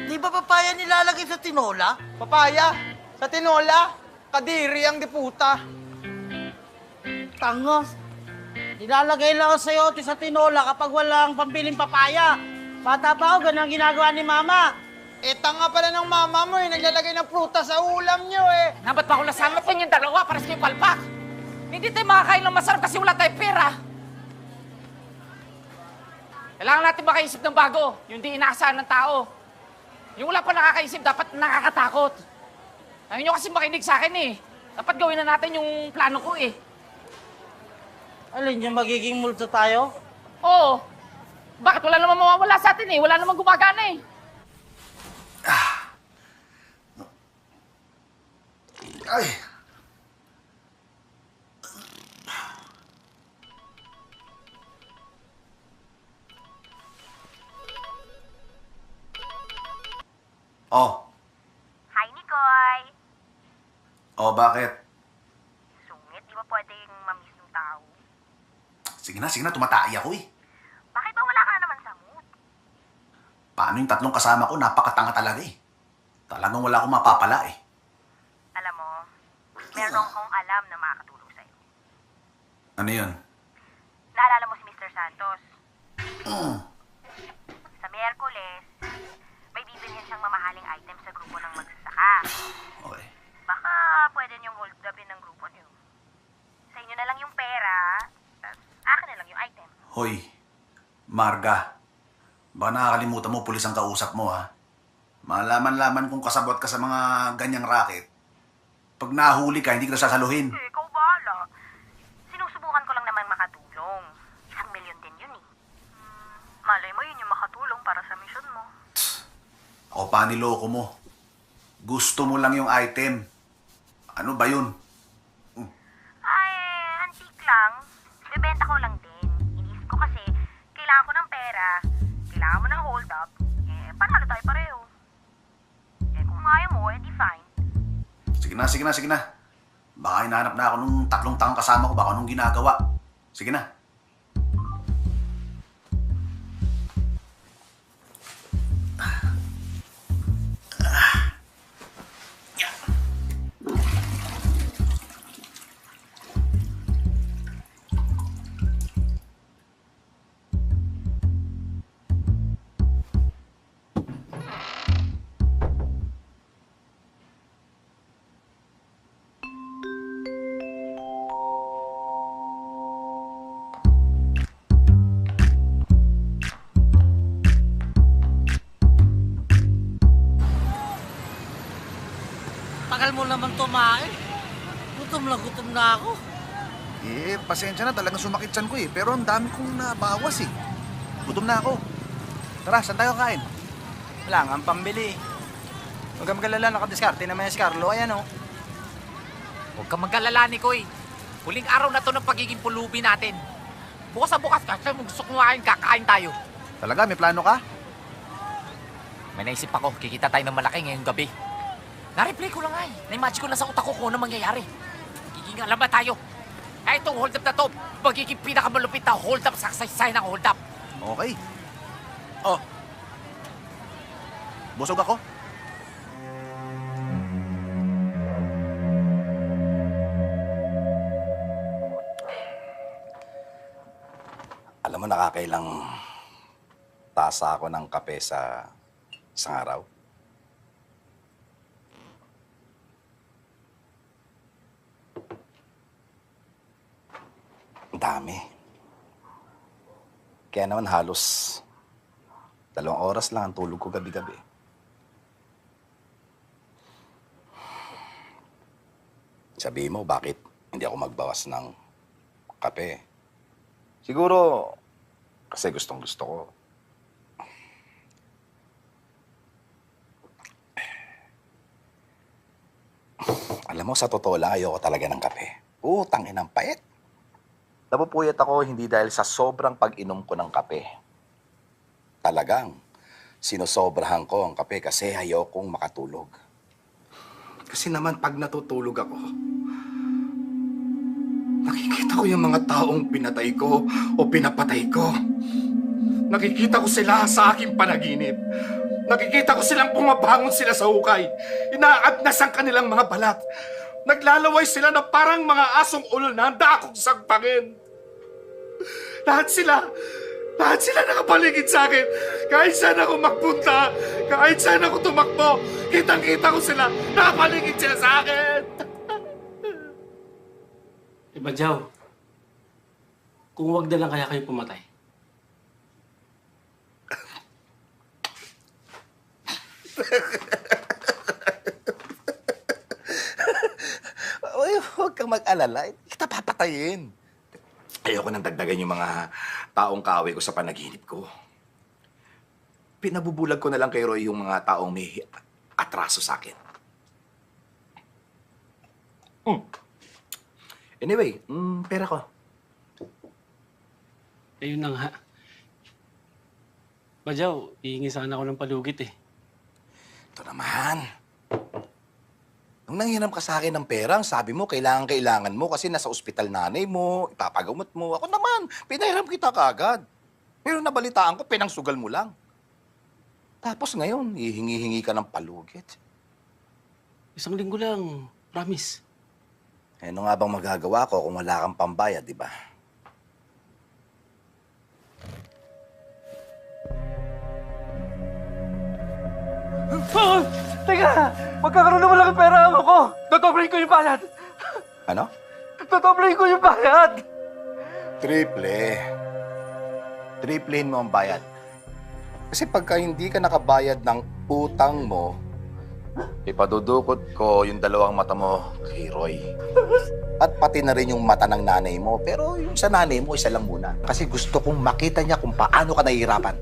Di ba papaya nilalagay sa tinola? Papaya? Sa tinola? Kadiri ang diputa. Tanga. Nilalagay lang ang sayote sa tinola kapag walang pambiling papaya. Bata pa ako, ganun ang ginagawa ni Mama. Eh, tanga pala ng mama mo eh. Naglalagay ng prutas sa ulam nyo eh. Ba't ba ako nasama pa yung dalawa para sa yung palpak? Hindi tayo makakain ng masarap kasi wala tayong pera. Kailangan natin makaisip ng bago. Yung di inaasahan ng tao. Yung wala pa nakakaisip, dapat nakakatakot. Ayaw nyo kasi makinig sa akin eh. Dapat gawin na natin yung plano ko eh. Alin yung magiging multo tayo? Oo. Bakit wala namang mawawala sa atin eh? Wala namang gumagana eh. Ay! Oh. Hi, Nicoy! Oh, bakit? Sungit, di ba pwedeng mamiss ng tao? Sige na, tumatay ako eh. Bakit ba wala ka naman sa mood? Paano yung tatlong kasama ko? Napakatanga talaga eh. Talagang wala akong mapapala eh. Alam mo, meron akong alam na makakatulong sa'yo. Ano yun? Naalala mo si Mr. Santos? Sa Miyerkules, may bibilhin siyang mamahaling item sa grupo ng magsasaka. Okay. Baka pwede niyong hold upin ng grupo niyo. Sa inyo na lang yung pera, tas akin na lang yung item. Hoy, Marga. Baka nakakalimutan mo, pulis ang kausap mo ha. Malaman-laman kung kasabot ka sa mga ganyang racket. Pag nahuli ka, hindi ka sasaluhin. Ikaw bahala. Sinusubukan ko lang naman makatulong. 1 milyon din yun eh. Malay mo yun yung makatulong para sa mission mo. O paniloko mo. Gusto mo lang yung item. Ano ba yun? Ay, antique lang. Bebenta ko lang din. Inisip ko kasi, kailangan ko ng pera, kailangan mo ng hold up, panalo tayo pareho. Kung ayaw mo, di fine. Sige na. Baka hinahanap na ako nung tatlong tangang kasama ko, baka anong ginagawa. Sige na. Tagal mo naman tumain. Gutom na ako. Eh, pasensya na. Talagang sumakit tiyan ko eh. Pero ang dami kong nabawas eh. Gutom na ako. Tara, saan tayo kain? Wala nga ang pambili. Huwag kang mag-alala, nakadiskarte naman si Carlo. Ayan o. Huwag kang mag-alala, Nicoy. Huling araw na to ng pagiging pulubi natin. Bukas sa bukas, kasi kung gusto kumain, kakain tayo. Talaga? May plano ka? May naisip ako, kikita tayo ng malaki ngayong gabi. Na-replay ko lang ay. Na-imagine ko lang sa utak ko kung ano mangyayari. Magiging alam ba tayo? Ay, itong hold up na to, magiging pinakamalupit na hold up sa kasaysayan ng hold up. Okay. Oh. Busog ako? Alam mo, nakakailang tasa ako ng kape sa isang araw. Ang dami. Kaya naman halos 2 oras lang ang tulog ko gabi-gabi. Sabihin mo, bakit hindi ako magbawas ng kape? Siguro, kasi gustong-gusto ko. Alam mo, sa totoo lang, ayoko talaga ng kape. Utang inang pait. Napupuyat ako hindi dahil sa sobrang pag-inom ko ng kape. Talagang, sinosobrahan ko ang kape kasi ayokong makatulog. Kasi naman pag natutulog ako, nakikita ko yung mga taong pinatay ko o pinapatay ko. Nakikita ko sila sa aking panaginip. Nakikita ko silang pumabangon sila sa hukay. Inaagnas ang kanilang mga balat. Naglalaway sila na parang mga asong ulol na handa akong sagpangin. Lahat sila nakapaligid sa akin. Kahit saan ako magpunta, kahit saan ako tumakbo, kitang-kita ko sila, nakapaligid sila sa akin. Badyaw, kung wag na lang kaya kayo pumatay. Huwag kang mag-alala. Hindi kita papatayin. Ayoko nang dagdagan yung mga taong kaaway ko sa panaginip ko. Pinabubulag ko na lang kay Roy yung mga taong may atraso sa akin. Anyway, pera ko. Ayun na nga. Badyaw, hihingi sana ako ng palugit eh. Ito naman. Nung nanghiram ka sa akin ng pera, ang sabi mo, kailangan mo kasi nasa ospital nanay mo, ipapagamot mo. Ako naman, pinahiram kita kaagad. Pero nabalitaan ko, pinangsugal mo lang. Tapos ngayon, hihingi-hingi ka ng palugit. 1 linggo lang, promise. Ano nga bang magagawa ko kung wala kang pambayad, di ba? Oh, teka! Magkakaroon naman lang ng pera ako! Dodoblehin ko yung bayad! Ano? Dodoblehin ko yung bayad! Triplehin mo ang bayad. Kasi pagka hindi ka nakabayad ng utang mo, ipadudukot ko yung 2 mata mo kay Roy. At pati na rin yung mata ng nanay mo. Pero yung sa nanay mo, isa lang muna. Kasi gusto kong makita niya kung paano ka nahihirapan.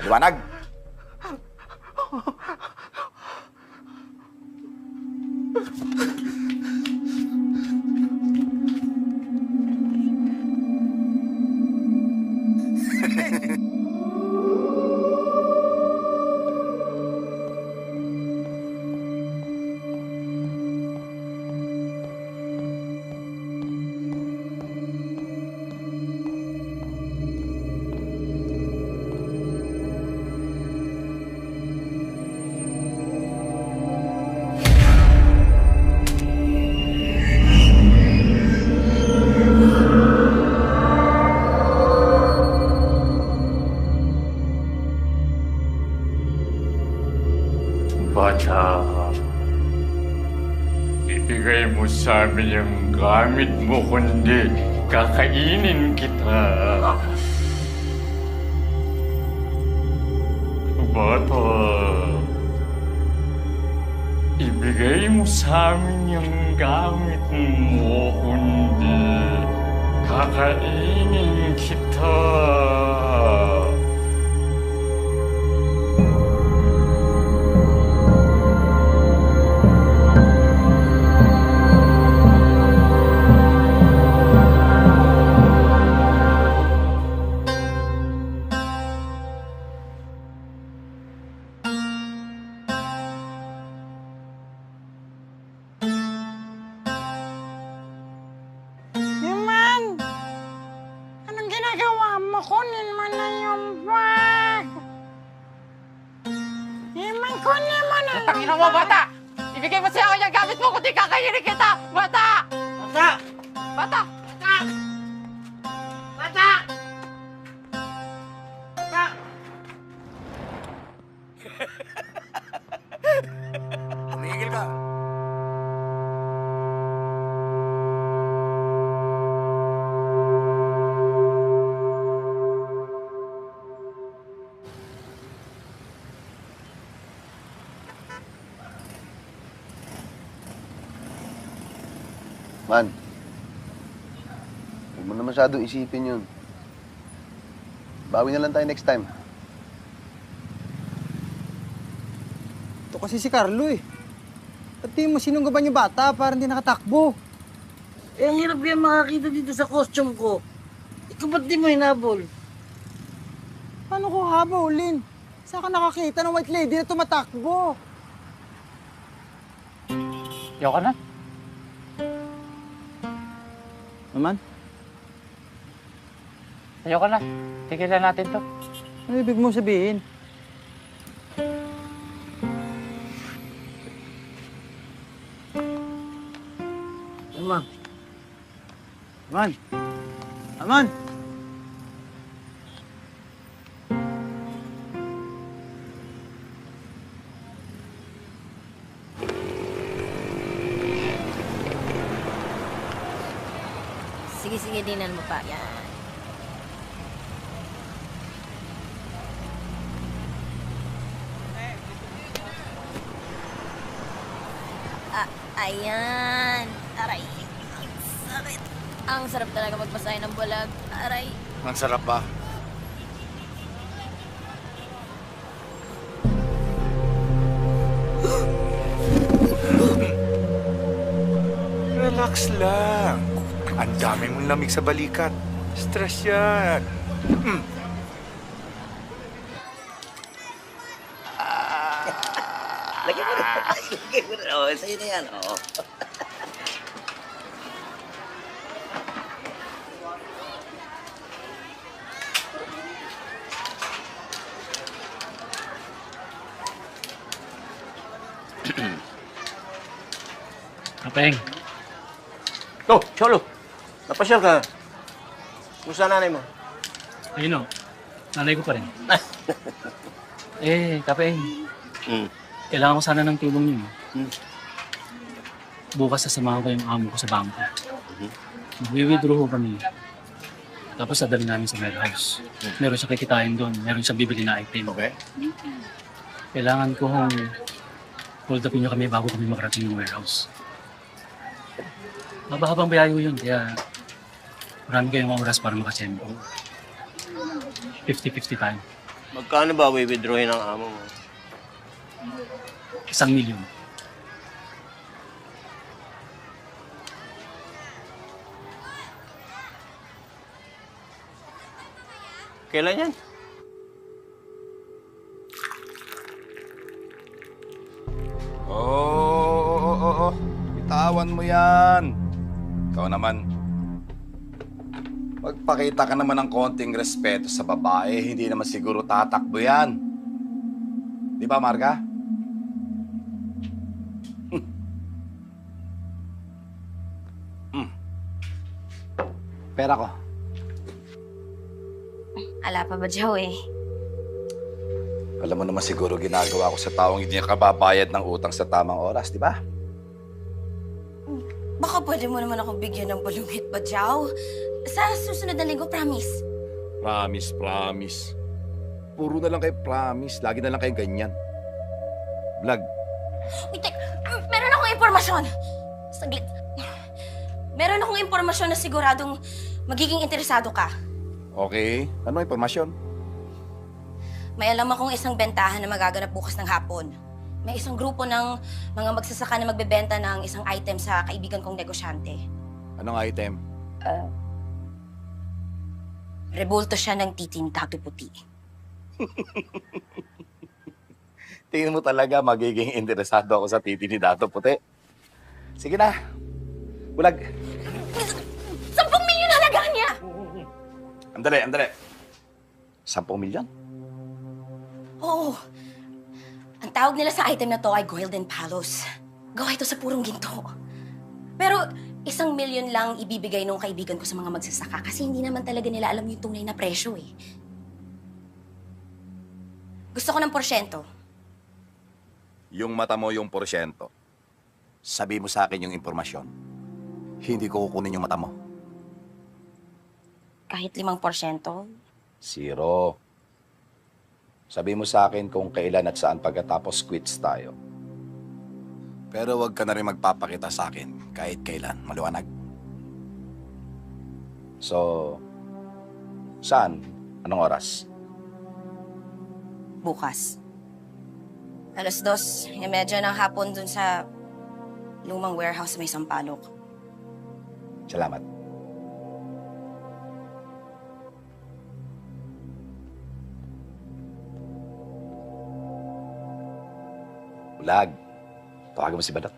Liwanag! Bata, ibigay mo sa amin yung gamit mo, kundi kakainin kita. Bata, ibigay mo sa amin yung gamit mo, kundi kakainin kita. Kunin mo na yung bag. Iman, kunin mo na yung Tangina mo, bata! Ibigay mo sa akin yung gamit mo kundi kakainin kita! Bata! Bata! Bata! Bata! Bata! Bata! Tumigil ka! Man, huwag mo na masyado isipin yun. Bawi na lang tayo next time. Ito kasi si Carlo eh. Pati mo sinunggaban yung bata para hindi nakatakbo. Eh, ang hirap yan makakita dito sa costume ko. Ikaw ba't di mo hinabol? Paano ko habulin? Saan ka nakakita ng white lady na tumatakbo? Yaw ka na. Naman? Ayaw ka na. Tigilan natin to. Ano ibig mo sabihin? Aman. Aman. Aman. Sige, sige, dinan mo pa. Yan. Ayan. Aray. Ang sakit. Ang sarap talaga magpasahin ng bulag. Aray. Ang sarap ba? Relax lang. Ang dami mong lamig sa balikat. Stress yan. Lagyan mo na. Lagyan mo na. Oh, sa'yo na yan. Oh. Kapeng. Oh, Cholo. Napasyal ka. Kumusta nanay mo? Ayun o. Nanay ko pa rin. Kapeng. Kailangan ko sana ng tulong niyo. Bukas sasamahan ko yung amo ko sa bangko. Mag-withdraw ko kami. Tapos dadalhin namin sa warehouse. Meron siya kikitain doon. Meron siya bibili na item. Okay. Kailangan ko hold upin niyo kami bago kami makarating yung warehouse. Mababang bayayo yun, kaya marami kayong oras para makachempo. 50-50 tayo. Magkano ba withdrawin ng amo mo? 1 milyon. Kailan yan? Oo. Bitawan mo yan. Ikaw naman. Magpakita ka naman ng konting respeto sa babae. Hindi naman siguro tatakbo yan. Di ba, Marga? Pera ko. Ala pa ba, Joe eh? Alam mo naman siguro ginagawa ko sa taong hindi niya kababayad ng utang sa tamang oras, di ba? Baka pwede mo naman akong bigyan ng balungit ba, Joe? Sa susunod na linggo, promise. Promise. Puro na lang kayo promise. Lagi na lang kayo ganyan. Vlog. Wait, meron akong impormasyon. Saglit. Meron akong impormasyon na siguradong magiging interesado ka. Okay. Ano ang impormasyon? May alam akong isang bentahan na magaganap bukas ng hapon. May isang grupo ng mga magsasaka na magbebenta ng isang item sa kaibigan kong negosyante. Anong item? Rebulto siya ng titing tato puti. Tingin mo talaga magiging interesado ako sa titi ni Dato Puti. Sige na. Bulag. 10 milyon halaga niya! Andali. 10 milyon? Oo. Ang tawag nila sa item na to ay Golden Palos. Gawa ito sa purong ginto. Pero 1 milyon lang ibibigay nung kaibigan ko sa mga magsasaka kasi hindi naman talaga nila alam yung tunay na presyo eh. Gusto ko ng porsyento. Yung mata mo yung porsyento. Sabi mo sa akin yung impormasyon. Hindi ko kukunin yung mata mo. Kahit 5%. 0. Sabi mo sa akin kung kailan at saan pagkatapos quits tayo. Pero wag ka na rin magpapakita sa akin kahit kailan. Maliwanag. So, saan? Anong oras? Bukas. 2:30 ng hapon dun sa lumang warehouse sa may Sampaloc. Salamat. Bulag. Tawagan mo si Badak.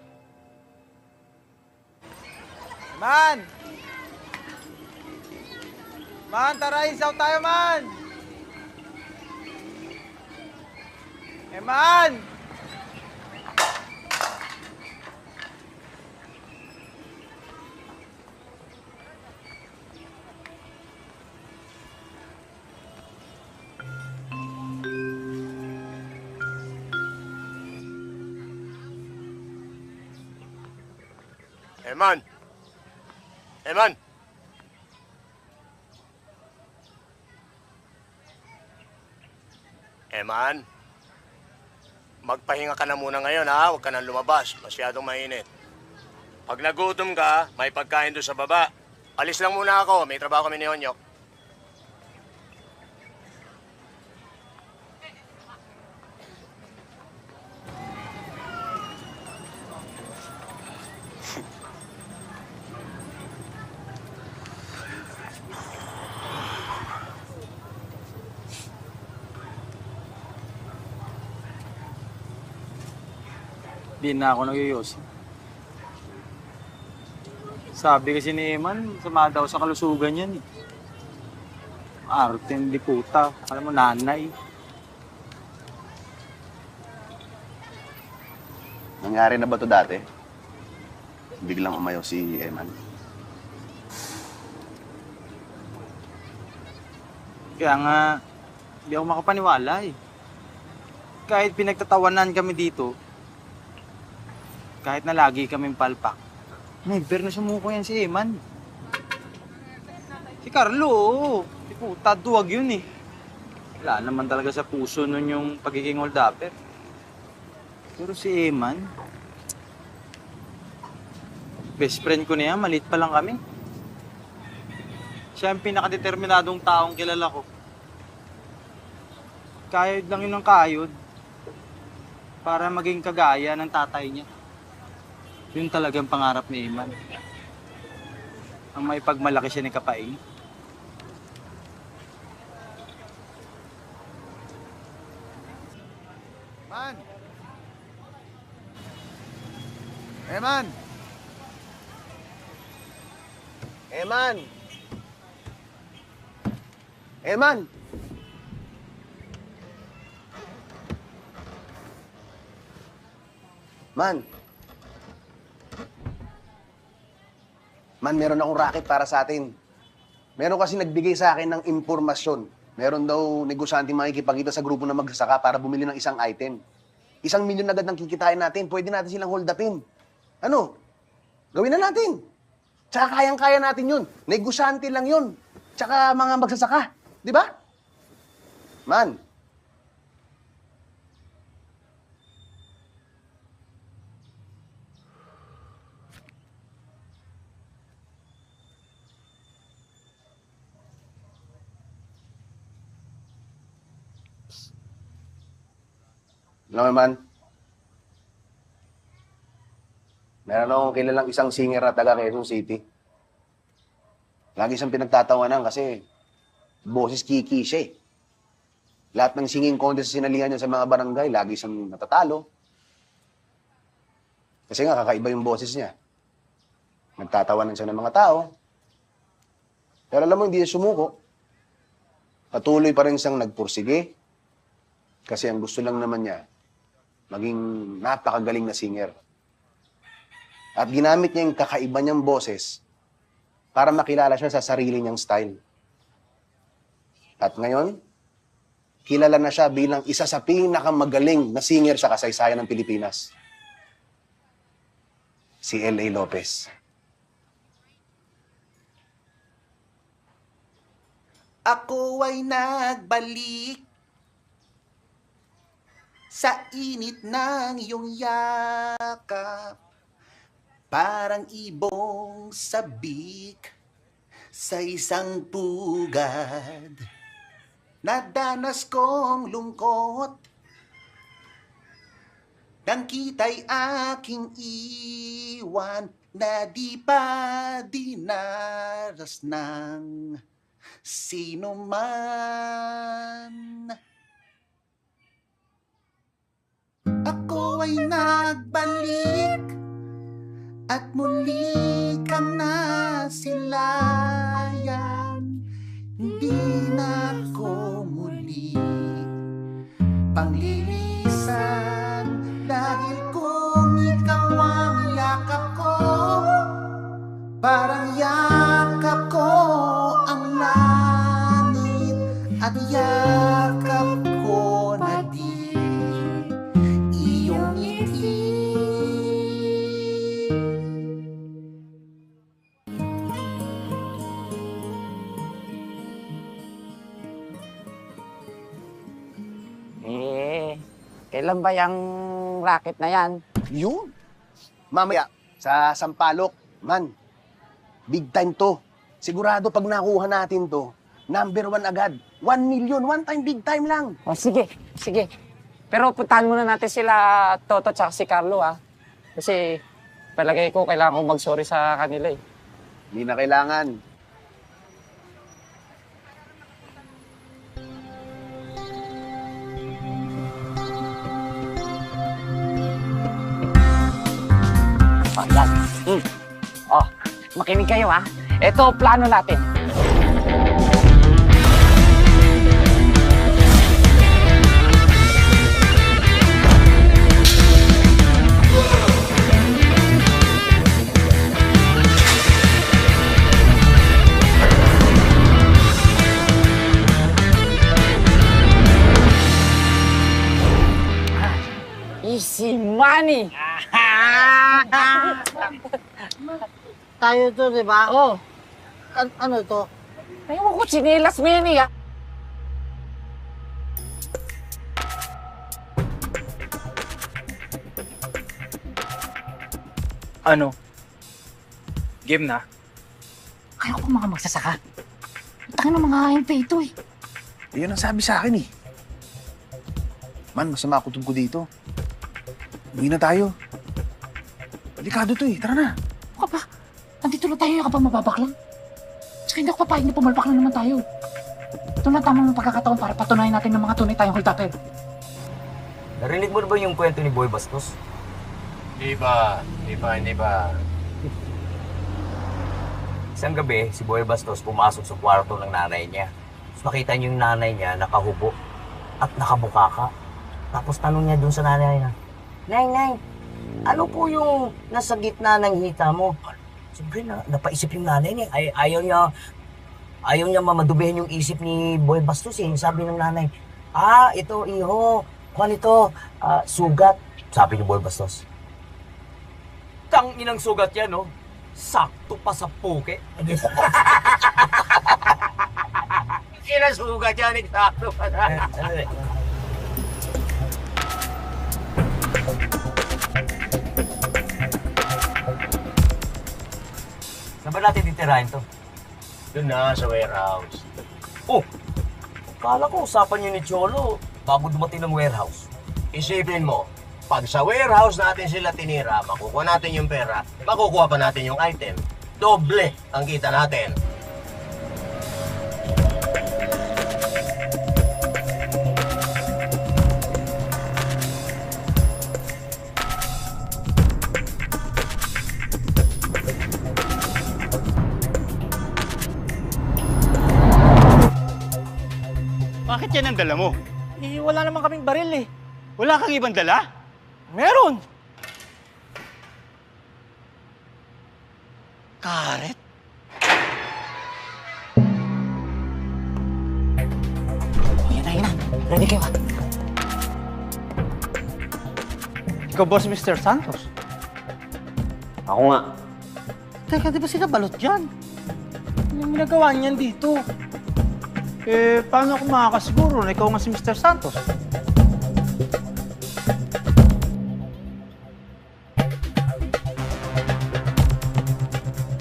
Man! Man, tara, isaw tayo, man! Man! Eman! Eman! Eman? Magpahinga ka na muna ngayon, ha? Huwag ka nang lumabas. Masyadong mainit. Pag nagutom ka, may pagkain doon sa baba. Alis lang muna ako. May trabaho kami ni Onyok. Di na ako nagyoyosi. Sabi kasi ni Eman, sama daw sa kalusugan yan eh. Arte, hindi puta. Alam mo, nanay. Nangyari na ba to dati? Biglang umayaw si Eman. Kaya nga, hindi ako makapaniwala eh. Kahit pinagtatawanan kami dito, kahit na lagi kaming palpak, never na sumuko yan si Eman. Si Carlo, oo. Si puta, duwag yun eh. Wala naman talaga sa puso nun yung pagiging hold-upper. Pero si Eman, best friend ko na yan, maliit pa lang kami. Siya ang pinakadeterminadong taong kilala ko. Kayod lang yun ng kayod para maging kagaya ng tatay niya. Yun talagang pangarap ni Eman. Ang may pagmalaki siya ni Kapaing. Man! Eman! Eman! Eman! Man! Man, meron akong racket para sa atin. Meron kasi nagbigay sa akin ng impormasyon. Meron daw negosyante makikipagkita sa grupo na magsasaka para bumili ng isang item. 1 milyon agad ang kikitain natin. Pwede natin silang hold upin. Ano? Gawin na natin. Tsaka kayang-kaya natin yun. Negosyante lang yun. Tsaka mga magsasaka. Di ba? Man. Alam mo man, meron akong kilalang isang singer na taga Quezon City. Lagi siyang pinagtatawanan kasi boses kiki siya eh. Lahat ng singing contest sinalihan niya sa mga barangay, lagi siyang natatalo. Kasi nga, kakaiba yung boses niya. Nagtatawanan siya ng mga tao. Pero alam mo, hindi siya sumuko. Patuloy pa rin siyang nagpursige. Kasi ang gusto lang naman niya, maging napakagaling na singer. At ginamit niya yung kakaiba niyang boses para makilala siya sa sarili niyang style. At ngayon, kilala na siya bilang isa sa pinakamagaling na singer sa kasaysayan ng Pilipinas. Si L.A. Lopez. Ako ay nagbalik sa init ng iyong yakap, parang ibong sabik sa isang pugad. Nadanas kong lungkot nang kita'y aking iwan na di pa dinaras ng sino man. ako ay nagbalik at muli kang nasilayan. Hindi na ako muli panglilisan, dahil kung ikaw ang yakap ko, parang yakap ko ang langit at yakap ko na di iyong ngiti. Kailan ba yung racket na yan? Yun. Mamaya, sa Sampaloc, man, big time to. Sigurado pag nakuha natin to, number 1 agad. 1 million, one time, big time lang. O, sige. Pero puntahan muna natin sila Toto at si Carlo, ha? Kasi palagay ko kailangan kong mag-sorry sa kanila, eh. Hindi na kailangan. O, yan. O, makinig kayo, ha? Ito, plano natin. Easy money! Tayo to, di ba? Oo. Ano to? Ayaw ko, chinelas mo yan, eh, ha? Ano? Game na? Kaya ko mga magsasaka. Taka na mga MP ito, eh. Yun ang sabi sa akin, eh. Man, masama ako tungkol dito. Uwi na tayo. Delikado to, eh. Tara na. Ano ka ba? Nandito lang tayo kapag mababaklang. Tsaka hindi ako papayag na pumalpak lang naman tayo. Ito na tamang pagkakataon para patunayan natin ng mga tunay tayong holdapper. Narinig mo na ba yung kwento ni Boy Bastos? Hindi ba? Isang gabi, si Boy Bastos pumasok sa kwarto ng nanay niya. Tapos makita niyo yung nanay niya nakahubo at nakabukaka. Tapos tanong niya dun sa nanay niya, Nay, ano po yung nasa gitna ng hita mo? Siyempre, napaisip yung nanay niya. Ayaw niya mamadubihin yung isip ni Boy Bastos, eh. Sabi ng nanay, ito, iho. Kung ito, sugat. Sabi ni Boy Bastos. Tang inang sugat yan, no? Sakto pa sa puke. Inasugat yan, sakto pa sa... Saan ba natin titirahin to? Doon na, sa warehouse. Oh! Kala ko usapan niyo ni Cholo bago dumating ng warehouse. Isipin mo, pag sa warehouse natin sila tinira, makukuha natin yung pera, makukuha pa natin yung item. Doble ang kita natin. Bakit yan ang dala mo? Eh, wala naman kaming baril, eh. Wala kang ibang dala? Meron! Karet? Yan na. Ready kayo, ha? Ikaw, Boss Mr. Santos. Ako nga. Teka, di ba sila balot dyan? Anong ginagawa niyan dito? Eh, paano ako makakasiguro na ikaw nga si Mr. Santos?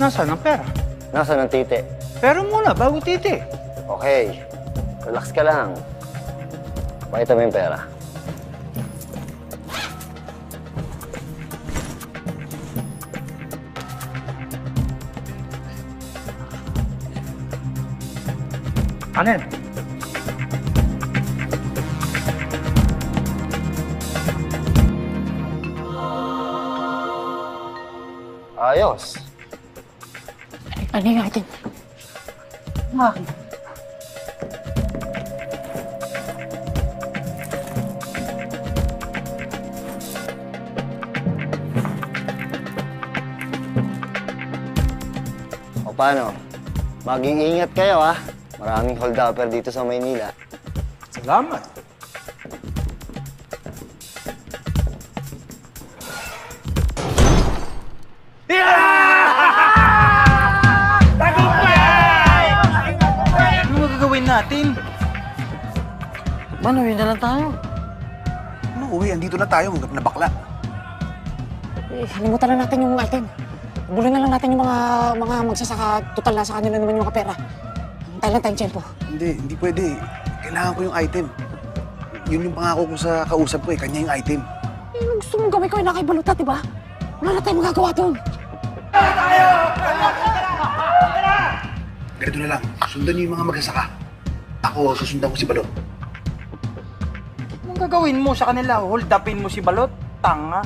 Nasaan ang pera? Nasaan ang titi? Pera muna, bago titi. Okay. Relax ka lang. Pakita mo yung pera. Ano yan? Ayos. Ano yung item? Bakit? O paano? Maging ingat kayo ha. Maraming hold-upper dito sa Maynila. Salamat. Ano magagawin natin? Man, uwi na lang tayo. Ano, uwi? Andito na tayo. Hanggang na bakla. Kalimutan na natin yung item. Bulon na lang natin yung mga magsasaka. Total na sa kanila naman yung mga pera. Tayo lang tayong tiyempo. Hindi pwede. Kailangan ko yung item. Yun yung pangako ko sa kausap ko eh. Kanya yung item. Yung gusto mong gawin ko yung nakaibalutan, diba? Wala na tayong magagawa doon. Ganito na lang. Sundan niyo yung mga magsasaka. Ako, susundan ko si Balot. Anong gagawin mo sa kanila? Hold upin mo si Balot? Tanga.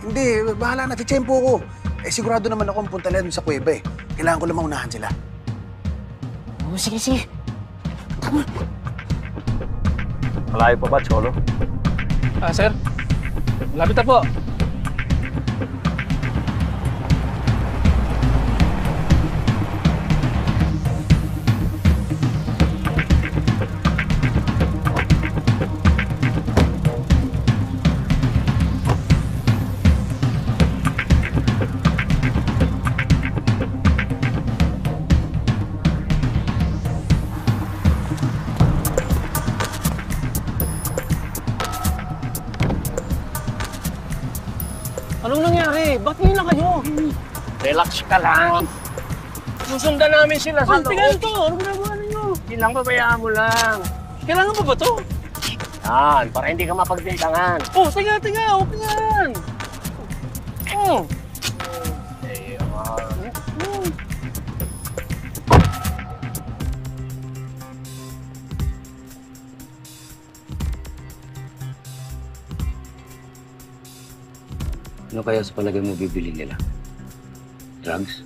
Hindi, bahala na. Titsempo ko. Eh, sigurado naman ako ang punta nila dun sa kuweba eh. Kailangan ko lang maunahan sila. Oo, sige. Tama. Malayo pa ba, Cholo? Sir. Malapit na po. Anong nangyari? Ba't ngayon lang kayo? Relax ka lang. Susundan namin sila sa loob. Tigal to! Ano ginagawa ninyo? Ilang babayaan mo lang. Kailangan pa ba to? Yan, para hindi ka mapagbilangan. Oh, tiga! Okay yan! Oh! Ano kaya sa palagay mo bibili nila? Drugs?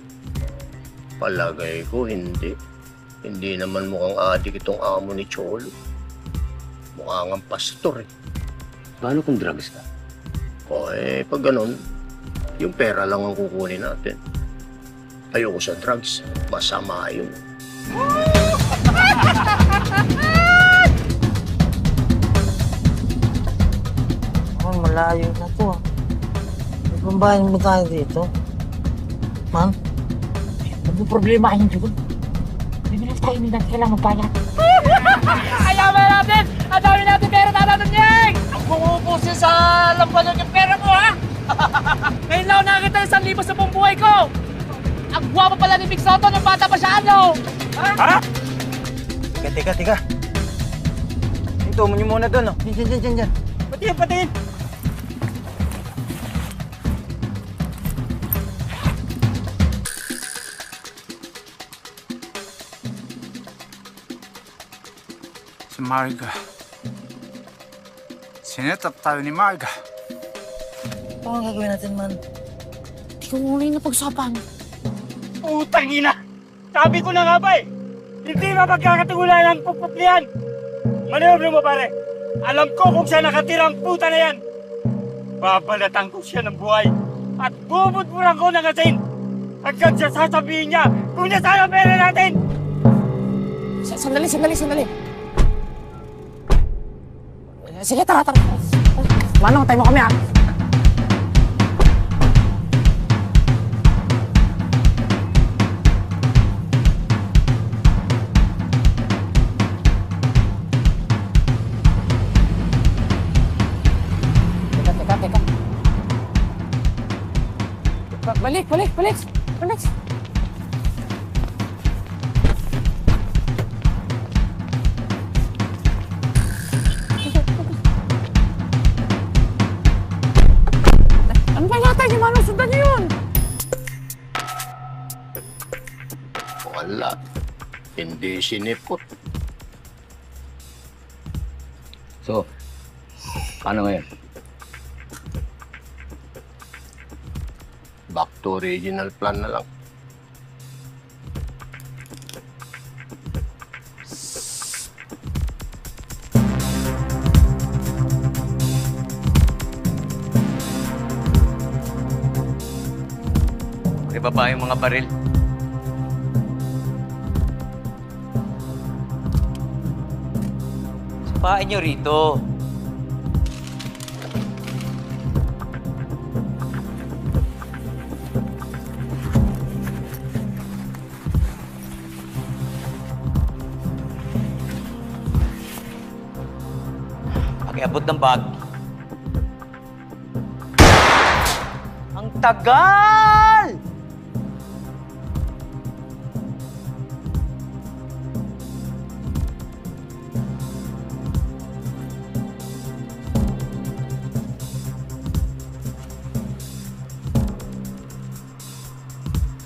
Palagay ko, hindi. Hindi naman mukhang adik itong amo ni Cholo. Mukhang ang pastor eh. Paano kung drugs ka? O pag ganun, yung pera lang ang kukunin natin. Ayoko sa drugs, masama yun. Malayo na to ah. Pambahin mo tayo dito. Man? Ano problema kayo dyan? Bibilis tayo nila, kailangan magbayad. Ayaman natin! Ang dami natin pera natin niyeng! Ang bumubusin sa lampanon yung pera mo, ha? Ngayon lang ako nakakita ng 1,000 sa buong buhay ko! Ang guwapo pala ni Big Soto nung bata pa siya, ano? Ha? Teka. Ito mo niyo muna doon, oh. Diyan. Patiin. Si Marga. Sinetap tayo ni Marga. Ano ang gagawin natin, man? Hindi ko muna yung napag-usapan. Putang ina! Sabi ko na nga ba eh! Hindi mapagkakatigulan ang pupuplihan! Manewro mo pare! Alam ko kung saan nakatira ang puta na yan! Babalatan ko siya ng buhay at bubudburan ko ng asin hanggang siya sasabihin niya kung nasaan ang pera natin! Sandali. Sige, tara. Manong, tayo mo kami ah. Teka. Balik. Ano ba natin? Yung manong sundan niyo yun? Wala. Hindi sinipot. So, paano ngayon? to original plan na lang. Ibaba yung mga baril. Sapain nyo rito. Pakiabot ng bag. Ang tagal!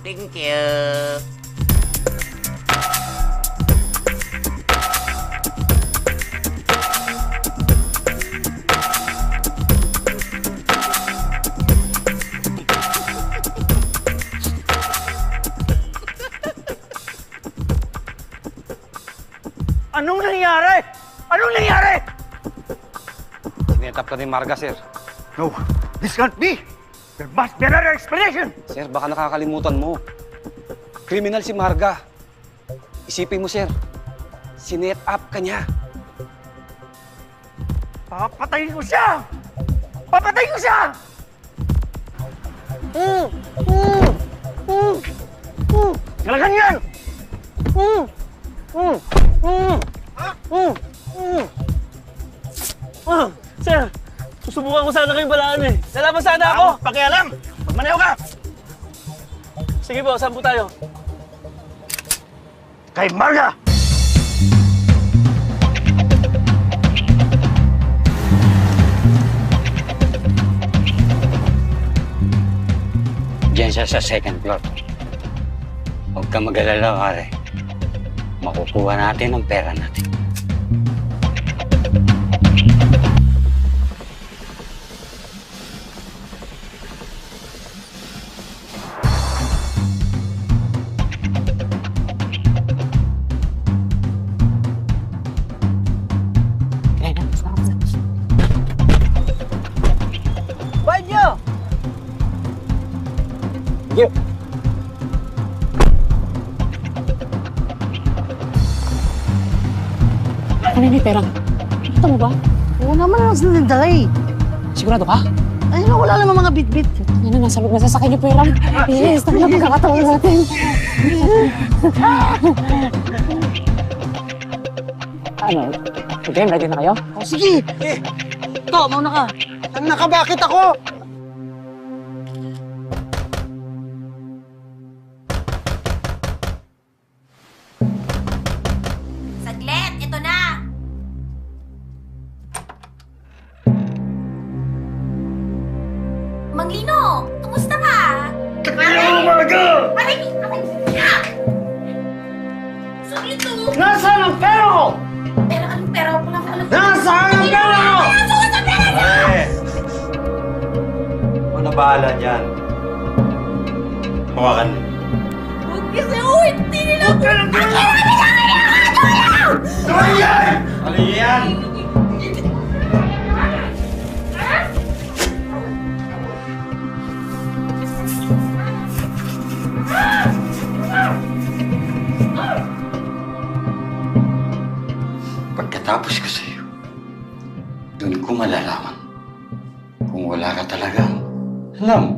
Thank you. Anong nangyari? Anong nangyari? Sinetap ka ni Marga, sir. No, this can't be. There must be another explanation. Sir, baka nakakalimutan mo. Kriminal si Marga. Isipin mo, sir. Sinet up ka niya. Papatayin ko siya! Papatayin ko siya! Talagang yan! Sir, susubukan ko sana kayong balaan eh. Lalaban sana ako! Pakialam! Magmaneho ka! Sige po, saan po tayo? Kay Marga! Diyan siya sa second floor. Huwag ka mag-alala, pare. Makukuha natin ang pera natin. Banyo! Yep. Ano yung pera? Nakita mo ba? Oo naman, ang sinadala eh. Sigurado ka? Ay, wala naman mga bit-bit. Ano, nasa loob na sasakay niyo pera. Yes, tama na pagkakataon natin. Ano? Okay, ready na kayo? O sige! Ito, mauna ka. Nakabakit ako! Saglit, ito na! Manglino, kumusta ka? Hello, Marga! Aray! Saglit to! Nasaan ang pera ko? Pero anong pera ko lang alam? Nasaan ang pera ko? Pare! Ako na bahala dyan. Hawakan mo. Huwag kasi, hindi nila ako! Ano yan? Ano yan? Pagkatapos ko sa'yo, doon ko malalaman kung wala ka talagang alam.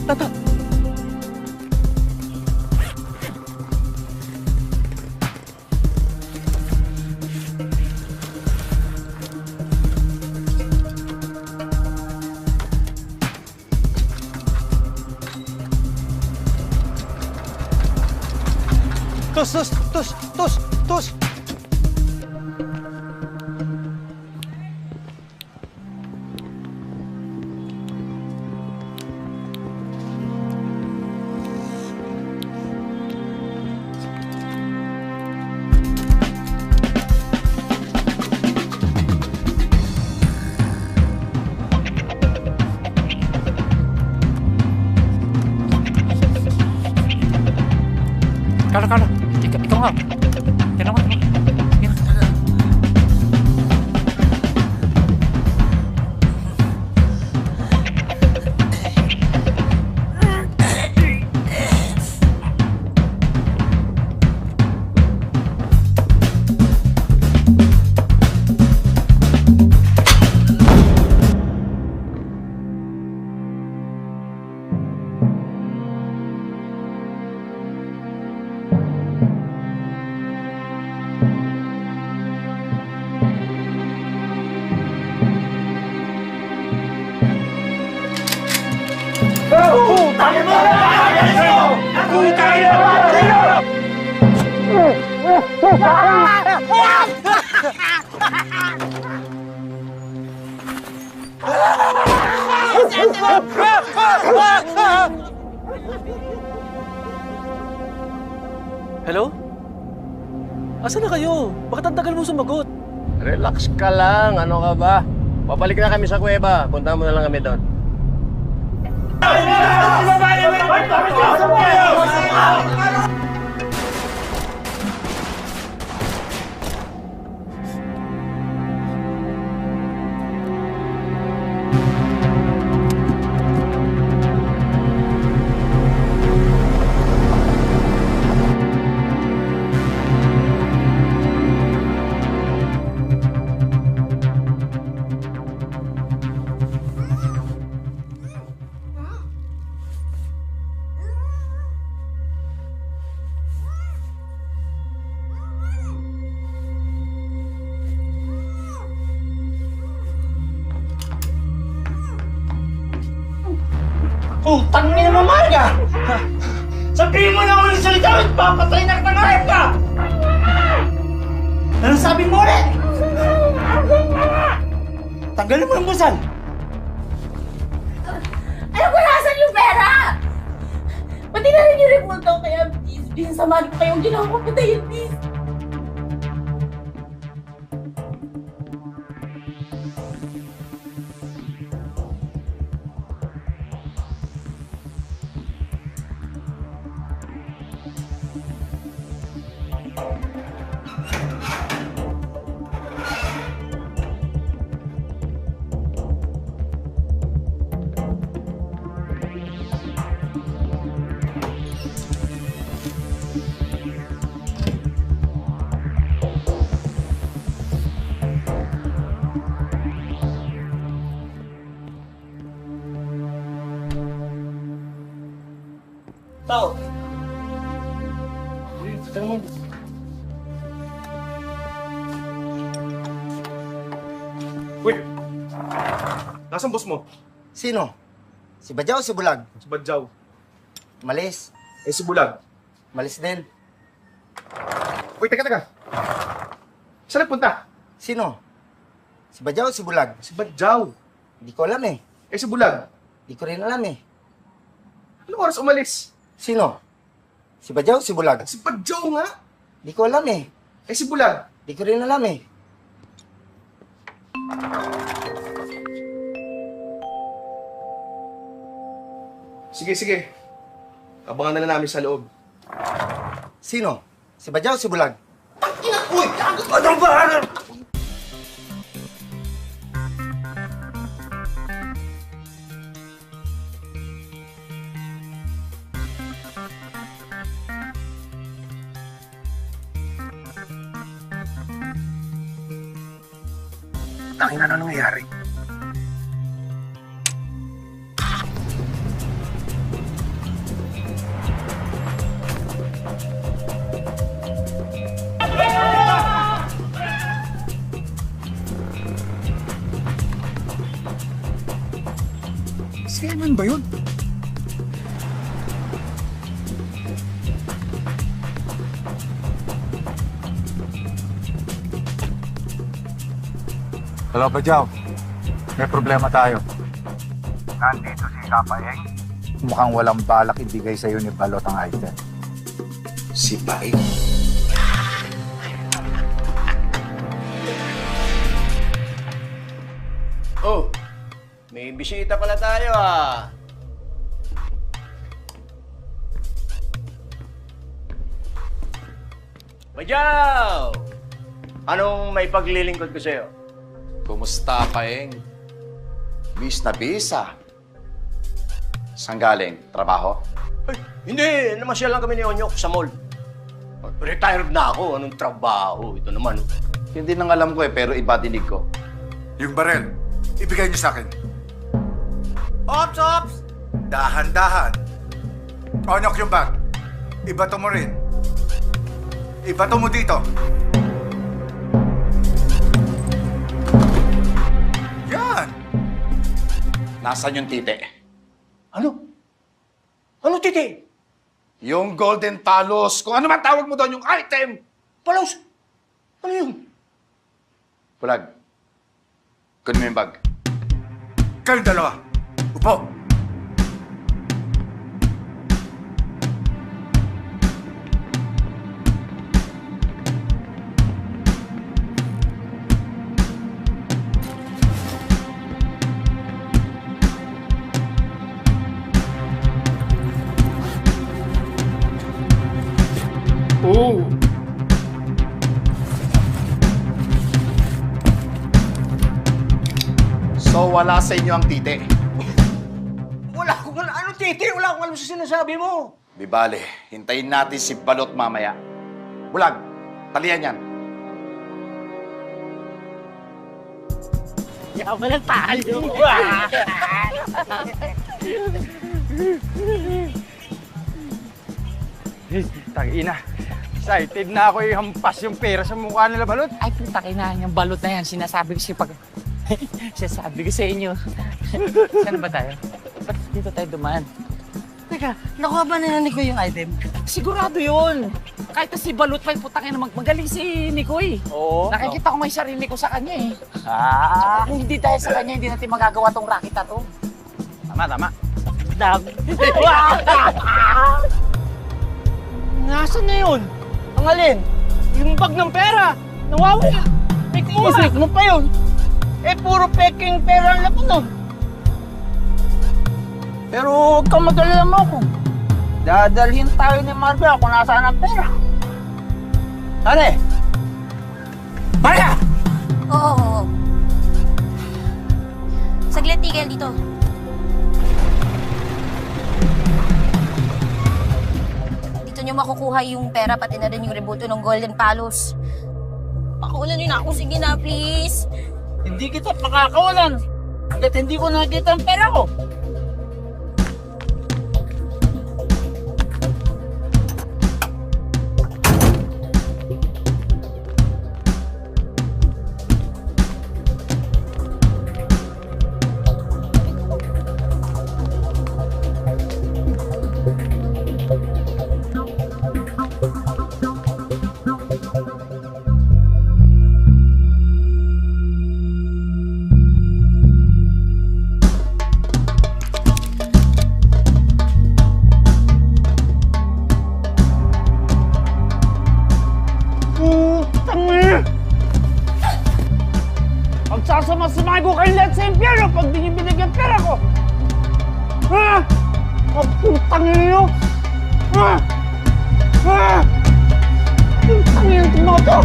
Toto! Tos! mo. Tignan mo. Hello? Asan na kayo? Bakit ang tagal mo sumagot? Relax ka lang, ano ka ba? Babalik na kami sa kuweba. Punta mo na lang kami doon. Putang ina mo, Marga! Sabihin mo na ulit salita at papatay na ng hayop ka! Anong sabi mo ulit? Tanggalin mo ang busal! Alam ko nasan yung pera! Pati na rin yung repulto, kaya please, samahan ko kayong ginawa ko, patayin, please. Tao! Wait! Nasaan boss mo? Sino? Si Badyaw o si Bulag? Si Badyaw. Malis. Eh, si Bulag. Malis din. Wait, teka. Saan nagpunta? Sino? Si Badyaw o si Bulag? Si Badyaw. Hindi ko alam eh. Eh, si Bulag. Hindi ko rin alam eh. Anong oras umalis? Sino? Si Badyaw o si Bulag? Si Badyaw nga. Hindi ko alam eh. Eh, si Bulag. Hindi ko rin alam eh. Sige. Abangan na lang namin sa loob. Sino? Si Badyaw o si Bulag? Uy! Ano ba? Tangin na nangyayari? Si Eman ba yun? Hello, Badyaw. May problema tayo. Nandito si Kapaeng. Mukhang walang balak ibigay sa'yo ni Balot ang item. Si Paeng? Oh, may bisita pala tayo ah. Bajaw! Anong may paglilingkod ko sa'yo? Kumusta, Paeng? Bis na bisa. Saan galing? Trabaho? Ay, hindi. Namasyal lang kami ni Onyok sa mall. Retired na ako. Anong trabaho? Ito naman. Hindi nang alam ko pero iba dinig ko. Yung barel, ibigay niyo sa akin. Ops, ops! Dahan-dahan. Onyok yung bag. Ibato mo rin. Ibato mo dito. Yan! Nasaan yung tite? Ano? Ano, titi? Yung golden palos. Kung ano man tawag mo doon, yung item. Palos? Ano yun? Bulag. Kunin mo yung bag. Kayong dalawa. Upo. Oh! So, wala sa inyo ang tite? Wala akong alam. Ano, titi? Wala akong alam sa sinasabi mo. Di bale, hintayin natin si Balot mamaya. Bulag, talian yan. Yaman lang tayo. Tangina. Excited na ako ihampas yung pera sa mukha nila, Balot. Ay, putang ina, yung balot na yan. Sinasabi ko siya pag... Sinasabi ko sa inyo. Saan ba tayo? Ba't dito tayo dumaan? Teka, nakuha ba nila ni Koy yung item? Sigurado yun. Kahit na si Balot pa, putang ina, magaling si Nikoy. Oo. Nakikita ko may sarili ko sa kanya eh. Ah. Kung hindi dahil sa kanya, hindi natin magagawa tong racket na to. Tama, tama. Dami. Nasaan na yun? Ang alin? Yung bag ng pera. Nawawala. Fake mo Isip mo pa yun. Eh, puro peking pera ang laman nun. Pero huwag kang mag-alala mo ako. Dadalhin tayo ni Marga kung nasaan ang pera. Tane! Marga! Oo. Saglit, tigil dito. Dito nyo makukuha yung pera pati na rin yung rebuto ng Golden Palos. Pakulan nyo na ako. Sige na, please. Hindi kita pakakawalan. Hanggat hindi ko nakita ang pera ko. Pagsasama-samay ko kay Let's sa impyerno pag di niyo binigyan pera ko! Ha? Kaputang niyo! Ha? Ha? Putang niyo itong mga to!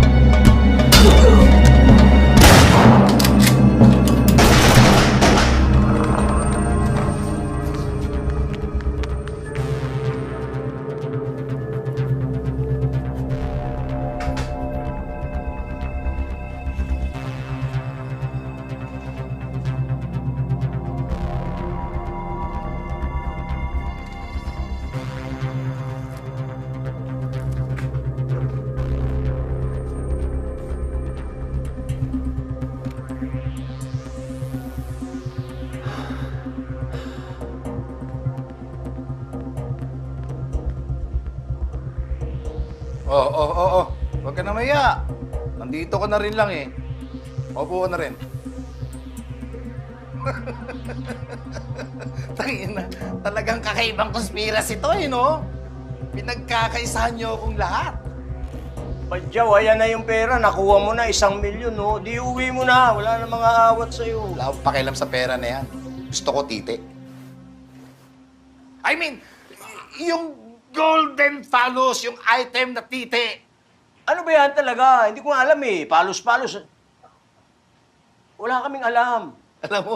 Oo. Huwag ka na maya. Nandito ka na rin lang eh. Opo ka na rin. Tangina, talagang kakaibang conspiracy to eh, no? Pinagkakaisahan niyo akong lahat. Badyaw, ayan na yung pera. Nakuha mo na 1 milyon, no? Di uwi mo na. Wala na mga awat sa'yo. Wala akong pakialam sa pera na yan. Gusto ko tite. I mean, yung golden phallus, yung item na tite. Ano ba yan talaga? Hindi ko nga alam eh. Palos-palos. Wala kaming alam. Alam mo,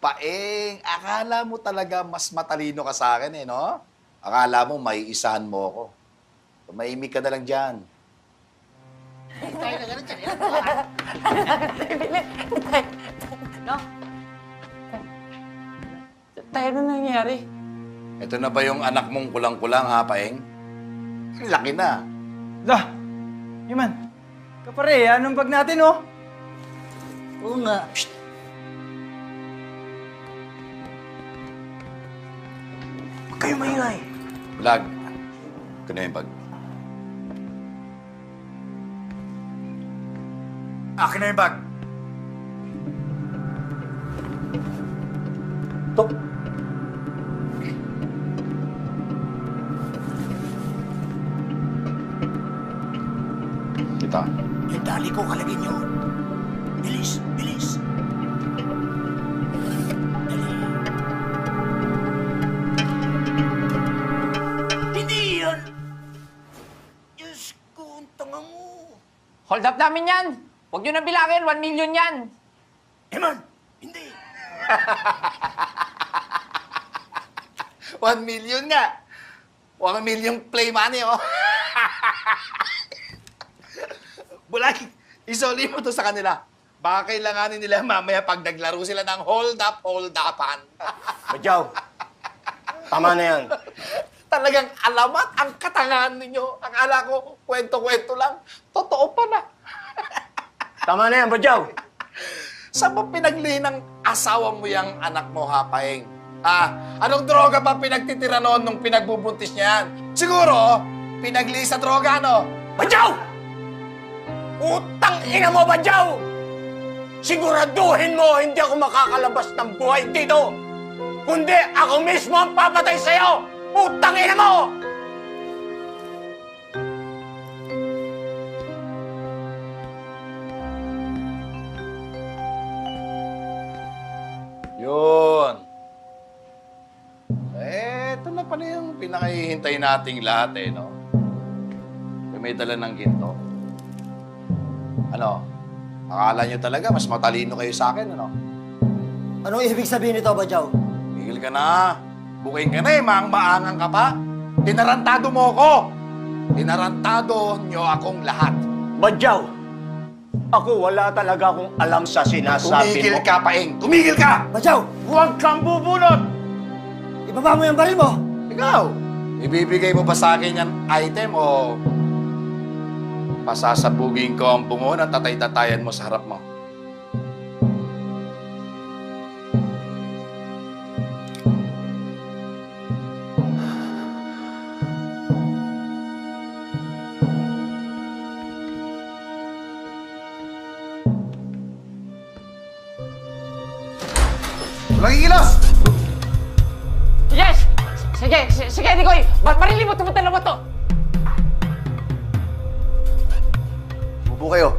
Paeng, akala mo talaga mas matalino ka sa akin eh, no? Akala mo may isahan mo ako. Tumahimik ka na lang dyan. Tayo na ganun dyan. No? Tayo na nangyari. Ito na ba yung anak mong kulang-kulang, ha, Paeng? Ang laki na. Dah! Iman, kapare, anong bag natin, oh? Oo nga. Huwag kayo maingay. Vlog, ito na yung bag. Akin na yung bag. Ito. Ito. Yung dali ko, kalagin nyo. Bilis, bilis. Hindi yun. Diyos ko, ang tanga mo. Hold up namin yan. Huwag nyo na bilangin, 1 million yan. Eman, hindi. 1 million nga. 1 million play money, oh. Bulay, isoli mo to sa kanila. Baka kailanganin nila mamaya pag naglaro sila ng hold-upan. Badyaw, tama na yan. Talagang alamat ang katangahan ninyo. Ang ala ko, kwento-kwento lang. Totoo pa na. Tama na yan, Badyaw. Saan mo pinagli ng asawa mo yung anak mo, ha, Paeng? Anong droga pa pinagtitira noon nung pinagbubuntis niya yan? Siguro, pinagli sa droga, no? Badyaw! Utang ina mo, Badyaw! Siguraduhin mo hindi ako makakalabas ng buhay dito! Kundi ako mismo ang papatay sa'yo! Utang ina mo! Yun. Ito na pala yung pinakahihintay nating lahat, eh, no? May dala ng ginto. Ano? Akala nyo talaga mas matalino kayo sa akin, ano? Anong ibig sabihin nito, Badyaw? Tigil ka na. Buking ka na eh, maangang ka pa. Tinarantado mo ako. Tinarantado nyo akong lahat. Badyaw, ako wala talaga akong alam sa sinasabi Tumigil mo. ka, Paeng! Tumigil ka! Badyaw! Huwag kang bubunot! Ibaba mo yung baril mo! Ikaw! Ibibigay mo ba sa akin yan item o pasasabugin ko ang bungo na tatay-tatayan mo sa harap mo? Walang ikilos! Yes! Sige, Nicoy! Marilin mo, tumunta na mo to! Upo kayo.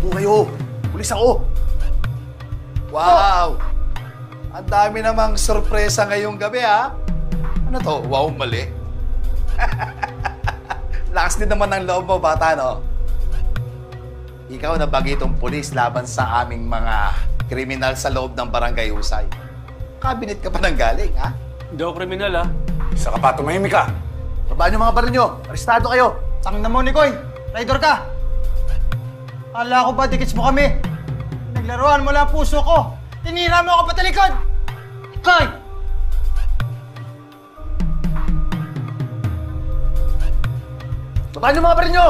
Upo kayo. Pulis ako. Wow! Ang dami namang sorpresa ngayong gabi, ha? Ano to? Wow, mali. Lakas din naman ng loob mo, bata, no? Ikaw na bagitong pulis laban sa aming mga kriminal sa loob ng barangay Usay. Cabinet ka pa nang galing, ha? Hindi ako kriminal, ha? Isa ka pa, tumahimik ka. Babaan yung mga baril nyo. Arestado kayo. Tang na mo, Nikoy. Traidor ka. Kala ko ba dikits mo kami? Naglaruan mo lang ang puso ko. Tinira mo ako patalikod. Nikoy! Babaan yung mga baril nyo.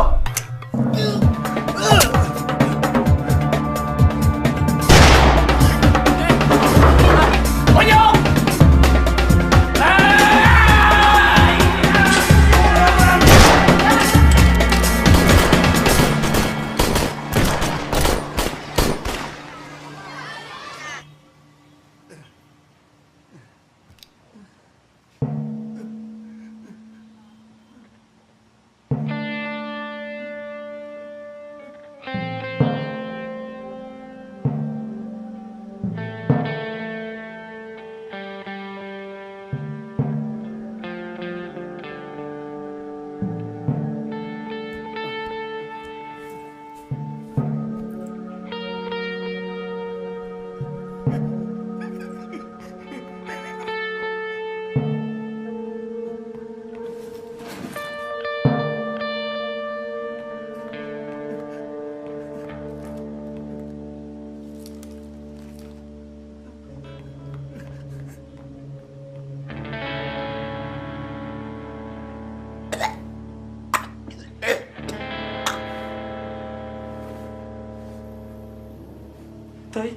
Tay?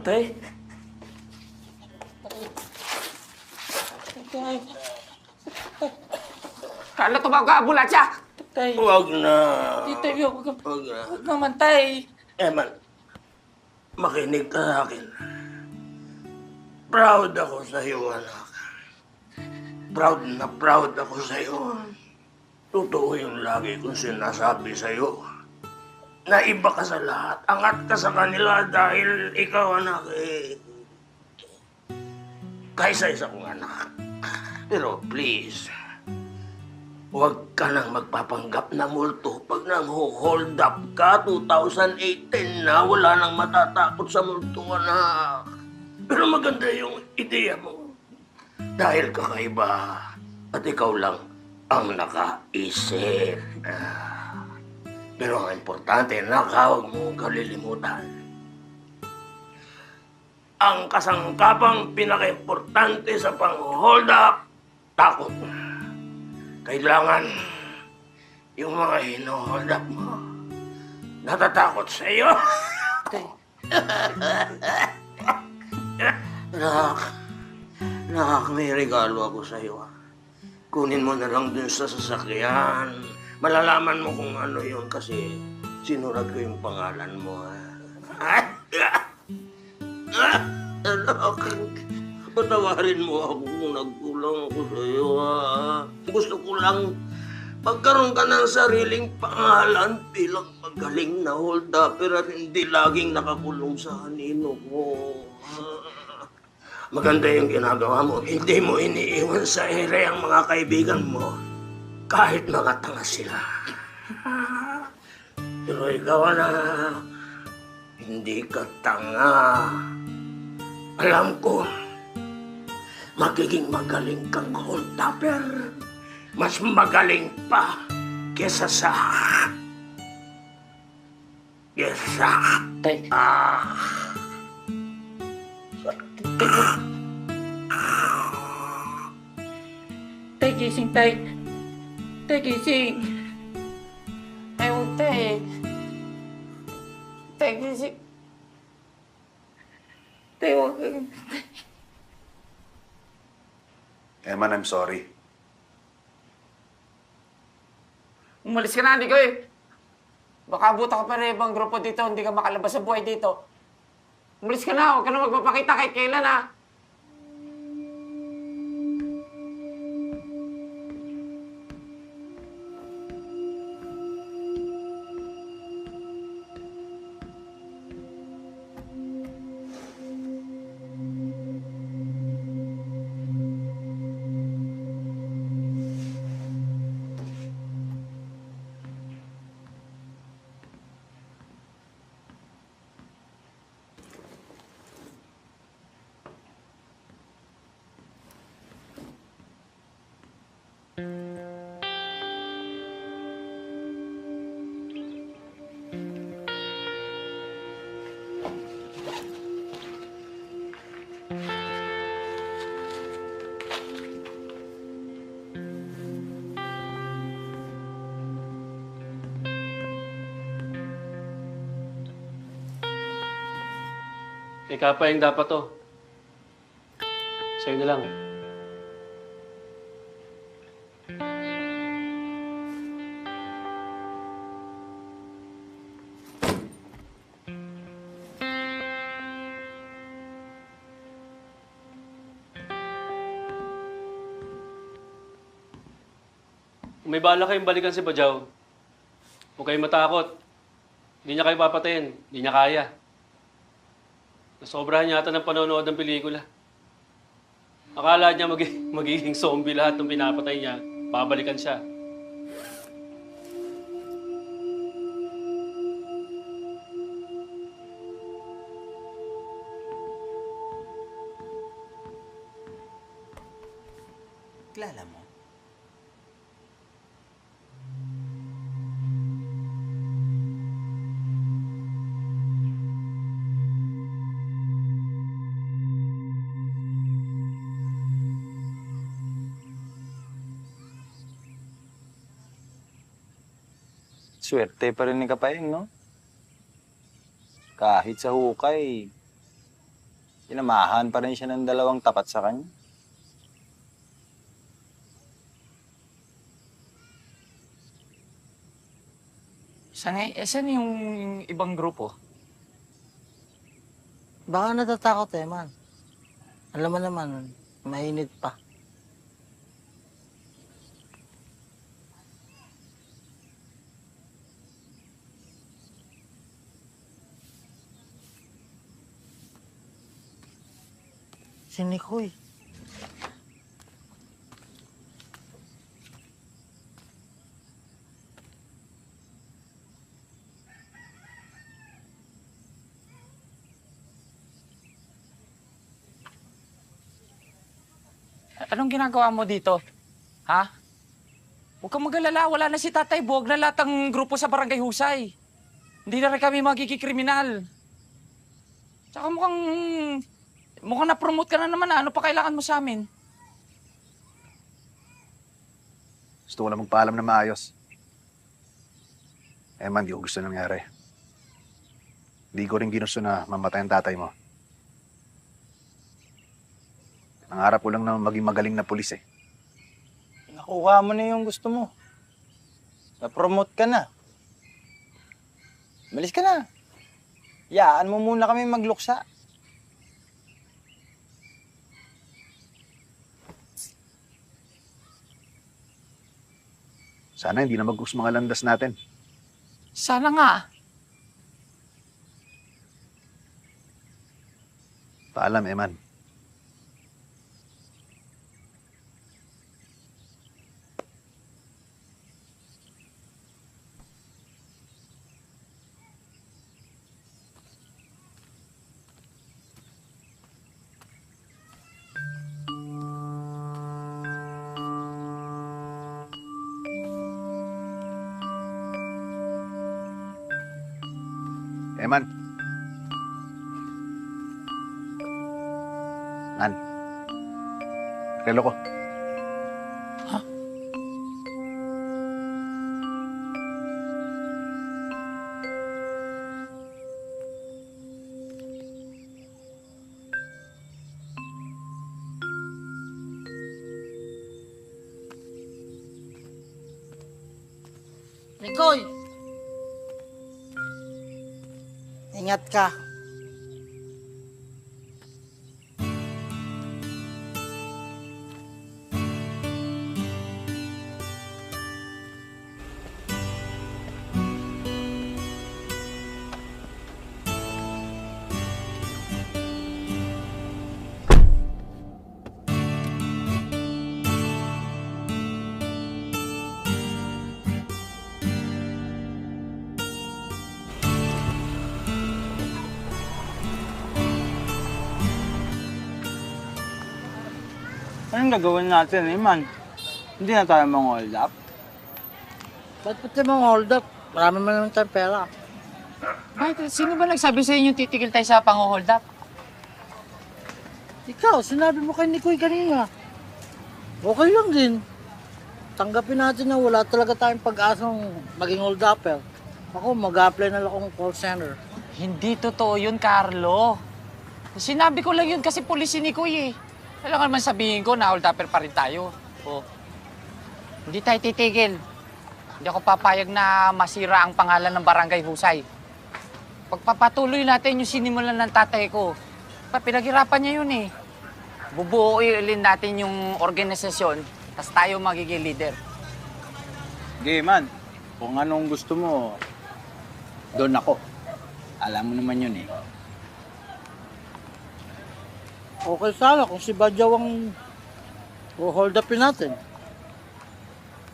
Tay? Tay. Kala tumawag ka, ambulansya! Tay. Huwag na. Tay, huwag na. naman, tay. Eman, makinig ka sa akin. Proud ako sa iyo, anak. Proud na proud ako sa iyo. Totoo yung lagi kong sinasabi sa iyo. Na iba ka sa lahat. Angat ka sa kanila dahil ikaw, anak, kaysa-isa kong anak. Pero please, huwag ka nang magpapanggap na multo pag nang hold up ka 2018 na wala nang matatakot sa multo, anak. Pero maganda yung ideya mo. Dahil kakaiba at ikaw lang ang nakaisip. Pero ang importante, huwag mo kalilimutan. Ang kasangkapang pinaka-importante sa pang-hold up, takot. Kailangan yung mga hino-hold up mo natatakot sa iyo. Anak, may regalo ako sa iyo. Kunin mo na lang dun sa sasakyan. Malalaman mo kung ano yun kasi sinurad ko yung pangalan mo. Anak, patawarin mo ako kung nagkulang ako sa iyo. Gusto ko lang magkaroon ka ng sariling pangalan bilang magaling na hold-upper at hindi laging nakakulong sa hanino ko. Maganda yung ginagawa mo. Hindi mo iniiwan sa ere ang mga kaibigan mo. Kahit mga tanga sila. Pero ikaw, anak, hindi ka tanga. Alam ko, magiging magaling kang hold-upper. Mas magaling pa kesa sa... Tay. Tay, gising, tay. Tay, gising. Ay, huwag, tay. Tay, gising. Tay, huwag. Eman, I'm sorry. Umalis ka na, hindi ko eh. Baka buta ka pa rin ibang grupo dito, hindi ka makalabas sa buhay dito. Umalis ka na, huwag ka na magpapakita kahit kailan, ha? Kay Kapayeng dapat to. Sa'yo na lang. Kung may bala kayong balikan si Bajaw, huwag kayong matakot. Hindi niya kayo papatayin. Hindi niya kaya. Nasobrahan yata ng panonood ng pelikula. Akala niya magiging zombie lahat ng pinapatay niya. Babalikan siya. Kilala mo? Swerte pa rin ni Kapayeng, no? Kahit sa hukay, sinamahan pa rin siya ng dalawang tapat sa kanya. Saan yung ibang grupo? Baka natatakot man. Alam mo naman, mainit pa. Si Nikoy. Anong ginagawa mo dito? Ha? Huwag kang mag-alala, wala na si Tatay Buwag na lahat ng grupo sa Barangay Husay. Hindi na rin kami magkikikriminal. Tsaka mukhang na-promote ka na naman. Ano pa kailangan mo sa amin? Gusto ko lang magpaalam na maayos. Man, di ko gusto nangyari. Di ko rin ginusto na mamatay ang tatay mo. Nangarap ko lang na maging magaling na pulis eh. Nakuha mo na yung gusto mo. Na-promote ka na. Malis ka na. Yaan mo muna kami magluksa. Sana hindi na mag-us mga landas natin. Sana nga. Paalam, Eman. Eman. Man. Relo ko. Ha? Nikoy! Ingat ka. Anong gagawin natin, man? Hindi na tayo mang-hold up. Ba't pati mong hold up? Marami man naman tayong pera. Bakit? Sino ba nagsabi sa inyo titigil tayo sa pang-hold up? Ikaw, sinabi mo kay Nikoy kanina. Okay lang din. Tanggapin natin na wala talaga tayong pag-asang maging hold upper. Ako, mag-apply na lang akong call center. Hindi totoo yun, Carlo. Sinabi ko lang yun kasi pulis si Nikoy eh. Kailangan man sabihin ko na hold upper pa rin tayo. Oh. Hindi tayo titigil. Hindi ako papayag na masira ang pangalan ng Barangay Husay. Pagpapatuloy natin yung sinimulan ng tatay ko. Pinaghirapan niya yun eh. Bubuuin natin yung organisasyon, tapos tayo magiging leader. Sige, man. Kung anong gusto mo, doon ako. Alam mo naman yun eh. Okay sana kung si Badyaw ang hold upin natin.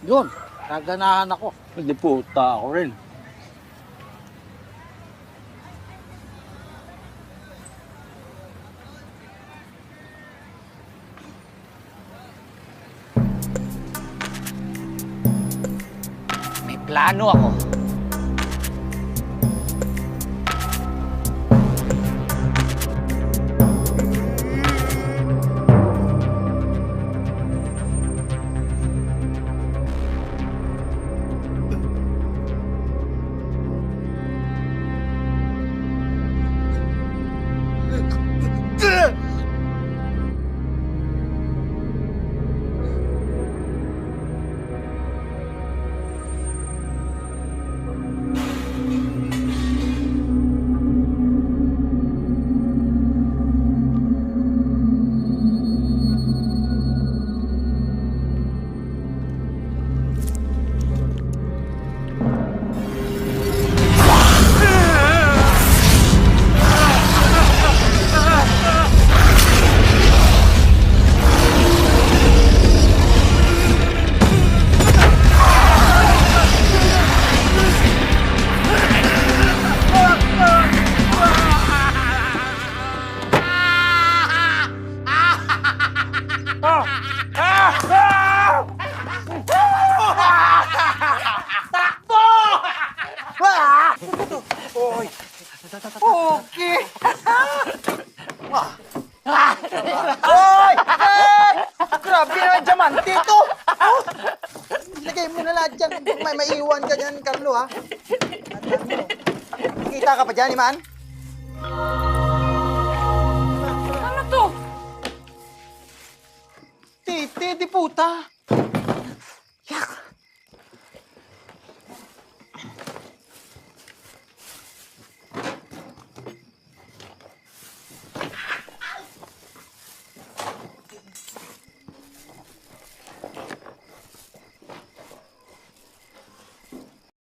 Yun, kaganahan ako. Hindi puta ako rin. May plano ako. Oy! Okay! Oy! Grabe na diamante ito! Oh! Lagay mo na lahat dyan. May maiiwan ka dyan, Carlo, ha? Kita ka pa dyan, Iman? Ano to? Titi, di puta.